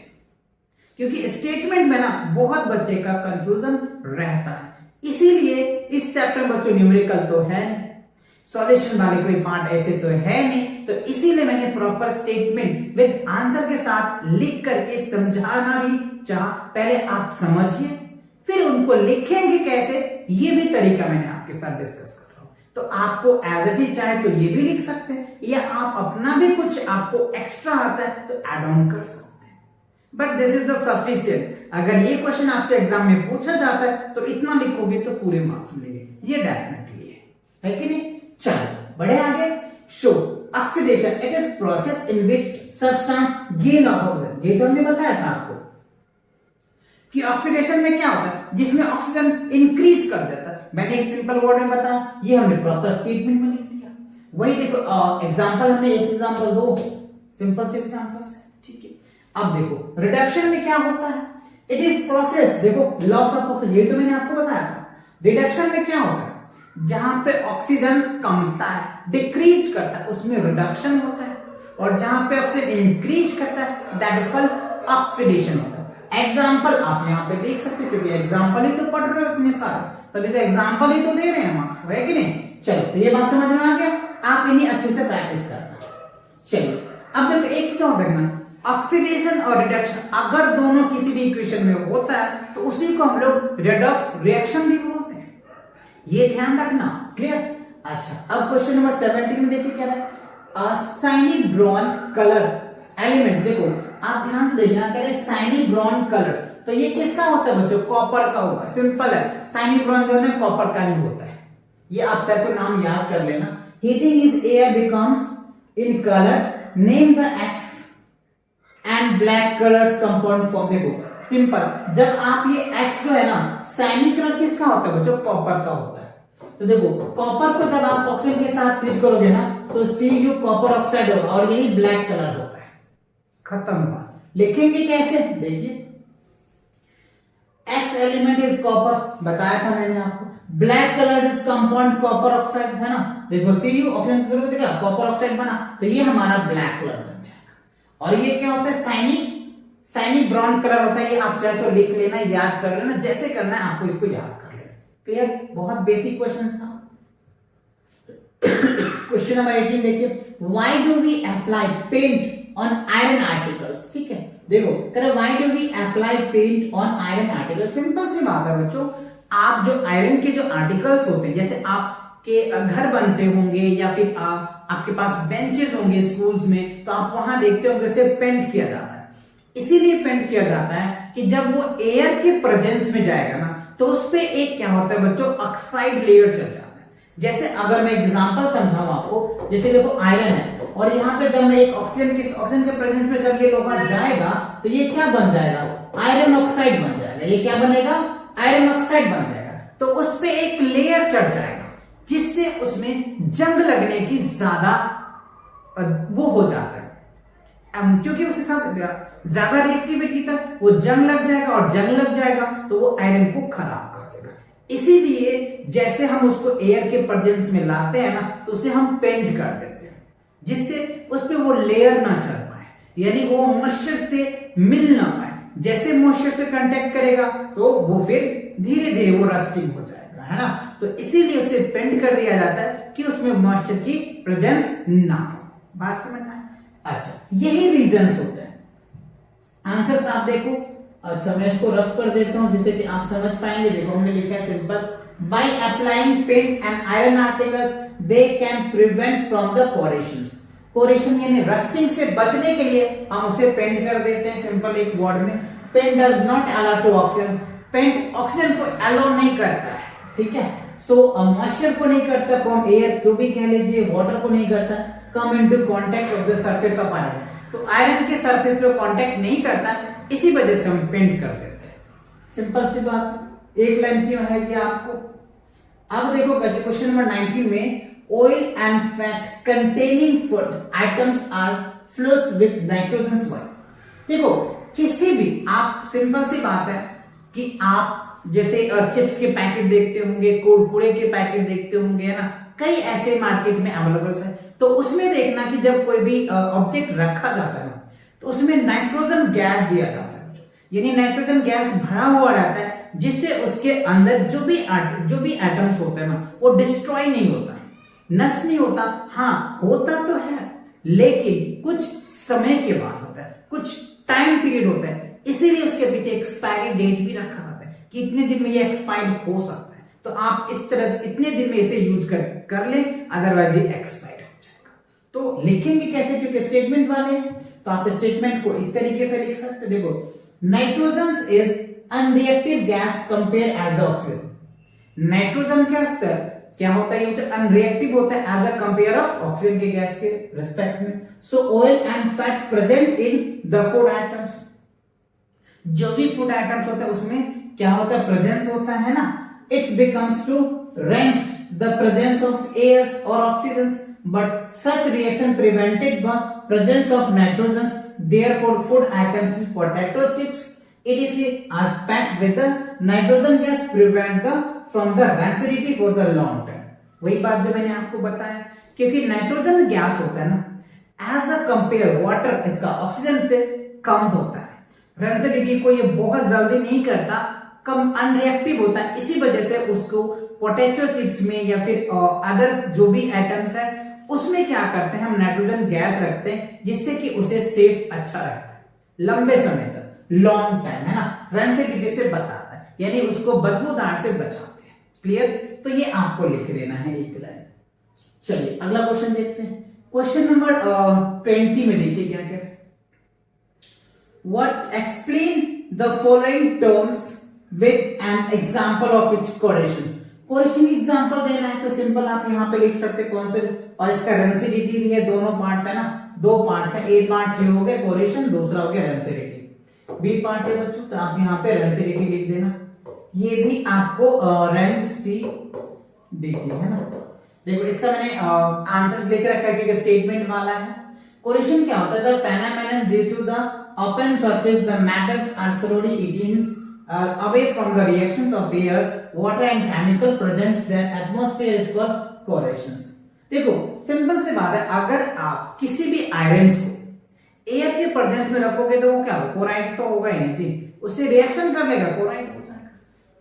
क्योंकि स्टेटमेंट में ना बहुत बच्चे का कंफ्यूजन रहता है। इसीलिए इस चैप्टर में बच्चों न्यूमेरिकल तो है नहीं, सॉल्यूशन वाले कोई पार्ट ऐसे तो है नहीं, तो इसीलिए मैंने प्रॉपर स्टेटमेंट विद आंसर के साथ लिख करके समझाना भी चाहा। पहले आप समझिए, फिर उनको लिखेंगे कैसे, ये भी तरीका मैंने आपके साथ डिस्कस कर रहा हूं। तो आपको एज इट इज चाहे तो ये भी लिख सकते हैं, या आप अपना भी कुछ आपको एक्स्ट्रा आता है तो ऐड ऑन कर सकते हैं, but this is the sufficient. अगर ये क्वेश्चन आपसे एग्जाम में पूछा जाता है तो इतना लिखोगे तो पूरे मार्क्स मिलेंगे, ये डेफिनेटली है कि नहीं। चलो बढ़े आगे। Show oxidation, it is process in which substance gain of oxygen, ये तो हमने बताया था आपको कि ऑक्सीडेशन में क्या होता है, जिसमें ऑक्सीजन इंक्रीज कर देता है। मैंने एक सिंपल वर्ड में बताया, ये हमने प्रॉपर स्टेटमेंट में लिख दिया। वही देखो एग्जांपल, हमने एक एग्जांपल दो सिंपल से एग्जांपल्स है, ठीक है। अब देखो रिडक्शन में क्या होता है, इट इज प्रोसेस, देखो लॉस ऑफ ऑक्सीजन, ये तो मैंने आपको बताया था। रिडक्शन में क्या होता है, जहां पे ऑक्सीजन कमता है, डिक्रीज करता है, उसमें रिडक्शन होता है, और जहां पे ऑक्सीजन इंक्रीज करता है दैट इज कॉल्ड ऑक्सीडेशन होता है। एग्जांपल आप यहां पे देख सकते हो, क्योंकि एग्जांपल ही तो पढ़ रहे हो इतने सारे, सभी से एग्जांपल ही तो दे रहे हैं हम, है कि नहीं। चलो तो ये बात समझ में आ गया, आप इन्हीं अच्छे से प्रैक्टिस करना। चलिए अब देखो एक चीज और देखना, ऑक्सीडेशन और रिडक्शन अगर दोनों किसी भी इक्वेशन में होता है तो उसी को हम लोग रेडॉक्स रिएक्शन भी बोलते हैं, ये ध्यान रखना, क्लियर। अच्छा अब क्वेश्चन नंबर 17 में देखिए क्या है, साइनी ब्राउन कलर एलिमेंट, देखो आप ध्यान से देखना, कह रहे साइनी ब्राउन कलर, तो ये किसका होता है बच्चों, कॉपर का होगा, सिंपल है, साइनी ब्राउन जो है कॉपर का ही होता है, ये आप चाहे तो नाम याद कर लेना। Heating is air becomes in colours, name the x and black colours compound form. देखो सिंपल, जब आप ये एक्स जो है ना, साइनी कलर किसका होता है बच्चों, कॉपर का होता है। तो देखो कॉपर को जब आप ऑक्सीजन के साथ ट्रीट करोगे ना तो Cu कॉपर ऑक्साइड होगा, और यही ब्लैक कलर होता है, खत्म बात। लिखेंगे कैसे, देखिए एक्स एलिमेंट इज कॉपर, बताया था मैंने आपको, black colour is compound copper oxide, है ना। देखो Cu ऑक्सीजन करोगे देखा कॉपर ऑक्साइड बना, तो ये हमारा ब्लैक कलर बन जाएगा। और ये क्या होता है, साइनी ब्राउन कलर होता है, ये आप चाहे तो लिख लेना, याद कर लेना, जैसे करना है आपको इसको याद कर लेना, क्लियर। बहुत बेसिक क्वेश्चंस था। क्वेश्चन नंबर 18 देखिए, why do we apply paint on iron articles, ठीक है। देखो कह रहे why do we apply paint on iron articles, simple सी बात है बच्चों, आप जो आयरन के जो आर्टिकल्स होते हैं, जैसे आप आपके घर बनते होंगे या फिर आपके पास बेंचेस होंगे स्कूल्स में, तो आप वहां देखते होंगे उसे पेंट किया जाता है। इसीलिए पेंट किया जाता है कि जब वो एयर के प्रेजेंस में जाएगा ना, तो उस पे एक क्या होता है बच्चों, ऑक्साइड लेयर चल जाता है। जैसे अगर मैं एग्जांपल समझाऊं आपको, जैसे देखो आयरन है और यहाँ पे जब मैं एक ऑक्सीजन के प्रेजेंस में जब ये लोहा जाएगा तो ये क्या बन जाएगा, आयरन ऑक्साइड बन जाएगा। ये क्या बनेगा, आयरन ऑक्साइड बन जाएगा। तो उस पे एक लेयर चढ़ जाएगा जिससे उसमें जंग लगने की ज्यादा वो हो जाता है, क्योंकि उसके साथ ज्यादा रिएक्टिविटी था, वो जंग लग जाएगा और जंग लग जाएगा तो वो आयरन को खराब कर देगा। इसीलिए जैसे हम उसको एयर के प्रेजेंस में लाते हैं ना, तो उसे हम पेंट कर देते हैं जिससे उस पे वो लेयर ना चढ़ पाए, यानी वो मॉइस्चर से मिल ना पाए। जैसे मॉइस्चर से कांटेक्ट करेगा तो वो फिर धीरे धीरे वो रस्टिंग हो जाएगा, है ना। तो इसीलिए उसे पेंट कर दिया जाता है कि उसमें मॉइस्चर की प्रेजेंस ना हो। बात समझ आए? अच्छा, यही रीजंस होते हैं। आंसर आप देखो, अच्छा मैं इसको रफ कर देता हूं जिससे कि आप समझ पाएंगे। देखो हमने लिखा है simple, by applying paint and iron articles they can prevent from the corrosions. Corrosion यानी रस्टिंग से बचने के लिए हम उसे पेंट कर देते हैं। सिंपल एक वर्ड में, paint does not allow to oxygen, paint oxygen को अलाउ नहीं करता है, ठीक है। सो मॉइस्चर को नहीं करता फ्रॉम एयर, जो भी कह लीजिए, वाटर को नहीं करता, come into contact of the surface of iron. तो आयरन के सरफेस पे कांटेक्ट नहीं करता, इसी वजह से हम पेंट कर देते हैं। सिंपल सी बात, एक लाइन क्यों है कि आपको। अब देखो क्वेश्चन नंबर 19 में, oil and fat containing food items are flushed with nitrogen oil. देखो किसी भी, आप सिंपल सी बात है कि आप जैसे चिप्स के पैकेट देखते होंगे, कुरकुरे के पैकेट देखते होंगे, है ना, कई ऐसे मार्केट में अवेलेबल है। तो उसमें देखना कि जब कोई भी ऑब्जेक्ट रखा जाता है ना, तो उसमें नाइट्रोजन गैस दिया जाता है, यानी नाइट्रोजन गैस भरा हुआ रहता है, जिससे उसके अंदर जो भी एटम्स होते हैं ना, वो डिस्ट्रॉय नहीं होता, नष्ट नहीं होता। हाँ होता तो है, लेकिन कुछ समय के बाद होता है, कुछ टाइम पीरियड होता है। इसीलिए उसके पीछे एक्सपायरी डेट भी रखा होता है कि इतने दिन में ये एक्सपायर हो सकता है, तो आप इस तरह इतने दिन में इसे यूज कर लें, अदरवाइज ये एक्सपायर हो जाएगा। तो लिखेंगे कैसे, क्योंकि स्टेटमेंट वाले हैं, तो आप स्टेटमेंट को इस तरीके से लिख सकते। देखो, nitrogen is unreactive gas compare as oxygen. Nitrogen क्या होता है, ये अनरिएक्टिव होता है as a compare of oxygen के गैस के रिस्पेक्ट में। So oil and fat present in the food items, जो भी फूड आइटम्स होता है उसमें क्या होता है, प्रेजेंस होता है ना। It becomes to rance the presence of airs और oxygen, but such reaction prevented by presence of nitrogens, therefore food items is potato chips etc are packed with the nitrogen gas prevent the from the rancidity for the long term। वही बात जो मैंने आपको बताया, क्योंकि nitrogen gas होता है ना, एज अ कंपेयर वाटर इसका ऑक्सीजन से कम होता है, रेंसिडिटी को ये बहुत जल्दी नहीं करता, कम अनरिएक्टिव होता है। इसी वजह से उसको पोटैटो चिप्स में या फिर अदर्स जो भी आइटम्स है उसमें क्या करते हैं, हम नाइट्रोजन गैस रखते हैं, जिससे कि उसे सेफ अच्छा रहता है लंबे समय तक, लॉन्ग टाइम, है ना, रेंसिडिटी से बताता है, यानी उसको बदबूदार से बचाते हैं। क्लियर? तो ये आपको लिख देना है एक लाइन। चलिए अगला क्वेश्चन देखते हैं। क्वेश्चन नंबर 20 में देखिए क्या कह रहे हैं, what explain the following terms with an example of each corrosion. Corrosion की एग्जांपल देना है तो सिंपल आप यहां पे लिख सकते हैं कौन से, और इसका रेंसिडिटी भी है, दोनों पार्ट्स है ना, दो पार्ट्स है, ए पार्ट ये हो गया कोरेशन, दूसरा हो गया रेंसिडिटी। बी पार्ट है बच्चों, तो आप यहां पे रेंसिडिटी लिख देना, ये भी आपको रेंसिडिटी है ना। देखो इसका मैंने आंसर्स लिख रखा है क्योंकि स्टेटमेंट वाला है। कोरेशन क्या होता है, the phenomenon due to the open surface the metals are slowly eating away from the reactions of air, water and chemical presents their atmosphere is called corrosions। देखो सिंपल सी बात है, अगर आप किसी भी आयरन्स को एयर के प्रेजेंस में रखोगे तो वो क्या होगा, क्लोराइड तो होगा ही नहीं जी, उससे रिएक्शन कर लेगा, क्लोराइड हो जाएगा।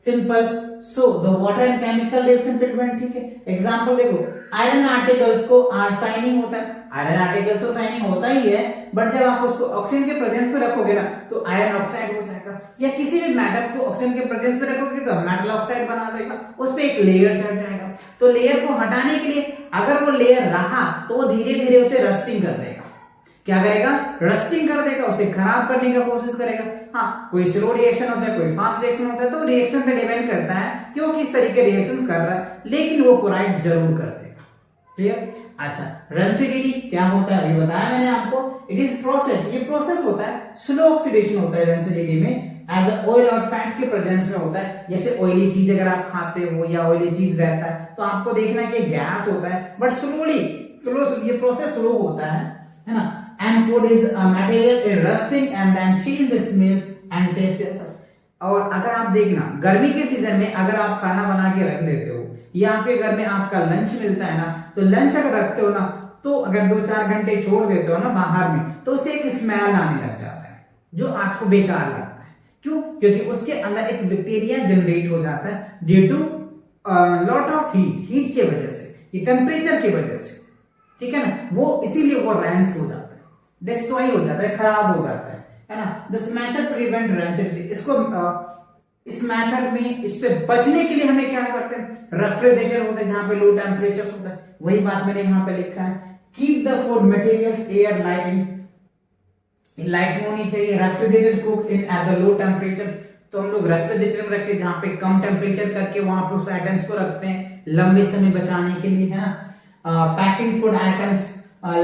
Simple. So the water and chemical reaction prevent, ठीक है। एग्जांपल देखो, आयरन आर्टिकल्स को शाइनिंग होता है, आयरन आर्टिकल तो शाइनिंग होता ही है, बट जब आप उसको ऑक्सीजन के प्रेजेंस में रखोगे ना तो आयरन ऑक्साइड हो जाएगा, या किसी भी मेटल को ऑक्सीजन के प्रेजेंस में रखोगे तो मेटल ऑक्साइड बना देगा, उस पे एक लेयर चढ़ जाएगा। तो लेयर को हटाने के लिए अगर वो लेयर रहा तो वो धीरे धीरे उसे रस्टिंग कर देगा। क्या करेगा? रस्टिंग कर देगा, उसे खराब करने का कोशिश करेगा। हाँ, कोई स्लो रिएक्शन होता है, कोई फास्ट रिएक्शन होता है, तो रिएक्शन पे डिपेंड करता है कि वो किस तरीके रिएक्शंस कर रहा है, लेकिन वो कोराइट जरूर कर देगा। क्लियर? अच्छा, रेंसिडिटी क्या होता है अभी बताया मैंने आपको। इट इज प्रोसेस, ये प्रोसेस होता है, स्लो ऑक्सीडेशन होता है रेंसिडिटी में एट द ऑयल और फैट के प्रेजेंस में होता है। जैसे ऑयली चीज अगर आप खाते हो या ऑयली चीज रहता है तो आपको देखना है कि गैस होता है, बट स्लोली ये प्रोसेस स्लो होता है ना। And food is a material in rusting and then change the smells and taste. और अगर आप देखना गर्मी के सीजन में अगर आप खाना बना के रख देते हो या आपके घर में आपका लंच मिलता है ना, तो लंच अगर रखते हो ना तो अगर 2-4 घंटे छोड़ देते हो ना बाहर में, तो उससे एक स्मेल आने लग जाता है जो आपको बेकार लगता है। क्यों? क्योंकि उसके अंदर एक बैक्टीरिया जनरेट हो जाता है due to lot of heat के वजह से, ये टेम्परेचर की वजह से, ठीक है ना, वो इसीलिए वो रैंस हो जाता है, डिस्ट्रॉय हो जाता है, खराब हो जाता है ना। This method prevent rancidity. इसको इस मेथड में इससे बचने के लिए हमें क्या करते हैं, रेफ्रिजरेटर होता है जहां पे लो टेम्परेचर होता है, वही बात मैंने यहाँ पे लिखा है। Keep the food materials air light होनी चाहिए। Refrigerator cook in at the low temperature, तो हम लोग रेफ्रिजरेटर में रखते हैं जहां पे कम टेम्परेचर करके वहां पे उस आइटम्स को रखते हैं लंबे समय बचाने के लिए, है ना। Packing food items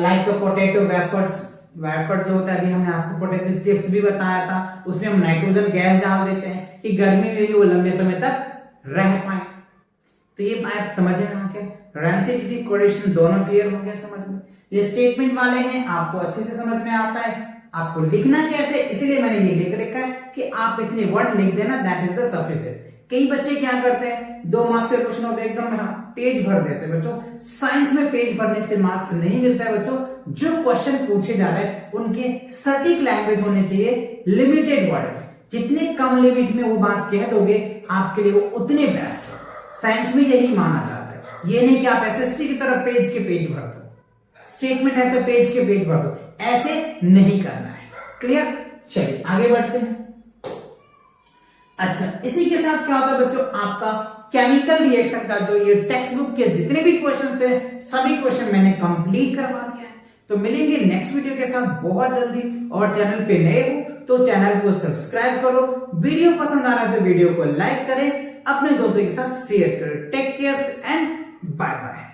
like potato wafers, wafer जो होता है, अभी हमने आपको पोटैटो चिप्स भी बताया था, उसमें हम नाइट्रोजन गैस डाल देते हैं कि गर्मी में भी वो लंबे समय तक रह पाए। तो ये बात समझ में आ गया, रेंसिडिटी कोरिलेशन दोनों क्लियर हो गया समझ में। ये स्टेटमेंट वाले हैं, आपको अच्छे से समझ में आता है। आपको लिखना कैसे, इसीलिए मैंने ये लिख रखा है कि आप इतने वर्ड लिख देना, दैट इज द सफिशिएंट। कई बच्चे क्या करते हैं, 2 मार्क्स से क्वेश्चन होते हैं एकदम पेज भर देते हैं बच्चों। साइंस में पेज भरने से मार्क्स नहीं मिलता है बच्चों। जो क्वेश्चन पूछे जा रहे हैं उनके सटीक लैंग्वेज होने चाहिए, लिमिटेड वर्ड में। जितने कम लिमिट में वो बात कह दोगे आपके लिए वो उतने बेस्ट हो। साइंस में यही माना जाता है, ये नहीं कि आप एसएसटी की तरह पेज के पेज भर दो, स्टेटमेंट है तो पेज के पेज भर दो, ऐसे नहीं करना है। क्लियर? चलिए आगे बढ़ते हैं। अच्छा, इसी के साथ क्या होता है बच्चों, आपका केमिकल रिएक्शन का जो ये टेक्स्ट बुक के जितने भी क्वेश्चन थे सभी क्वेश्चन मैंने कंप्लीट करवा दिया है। तो मिलेंगे नेक्स्ट वीडियो के साथ बहुत जल्दी। और चैनल पे नए हो तो चैनल को सब्सक्राइब करो, वीडियो पसंद आ रहा है तो वीडियो को लाइक करें, अपने दोस्तों के साथ शेयर करें। Take care and bye bye.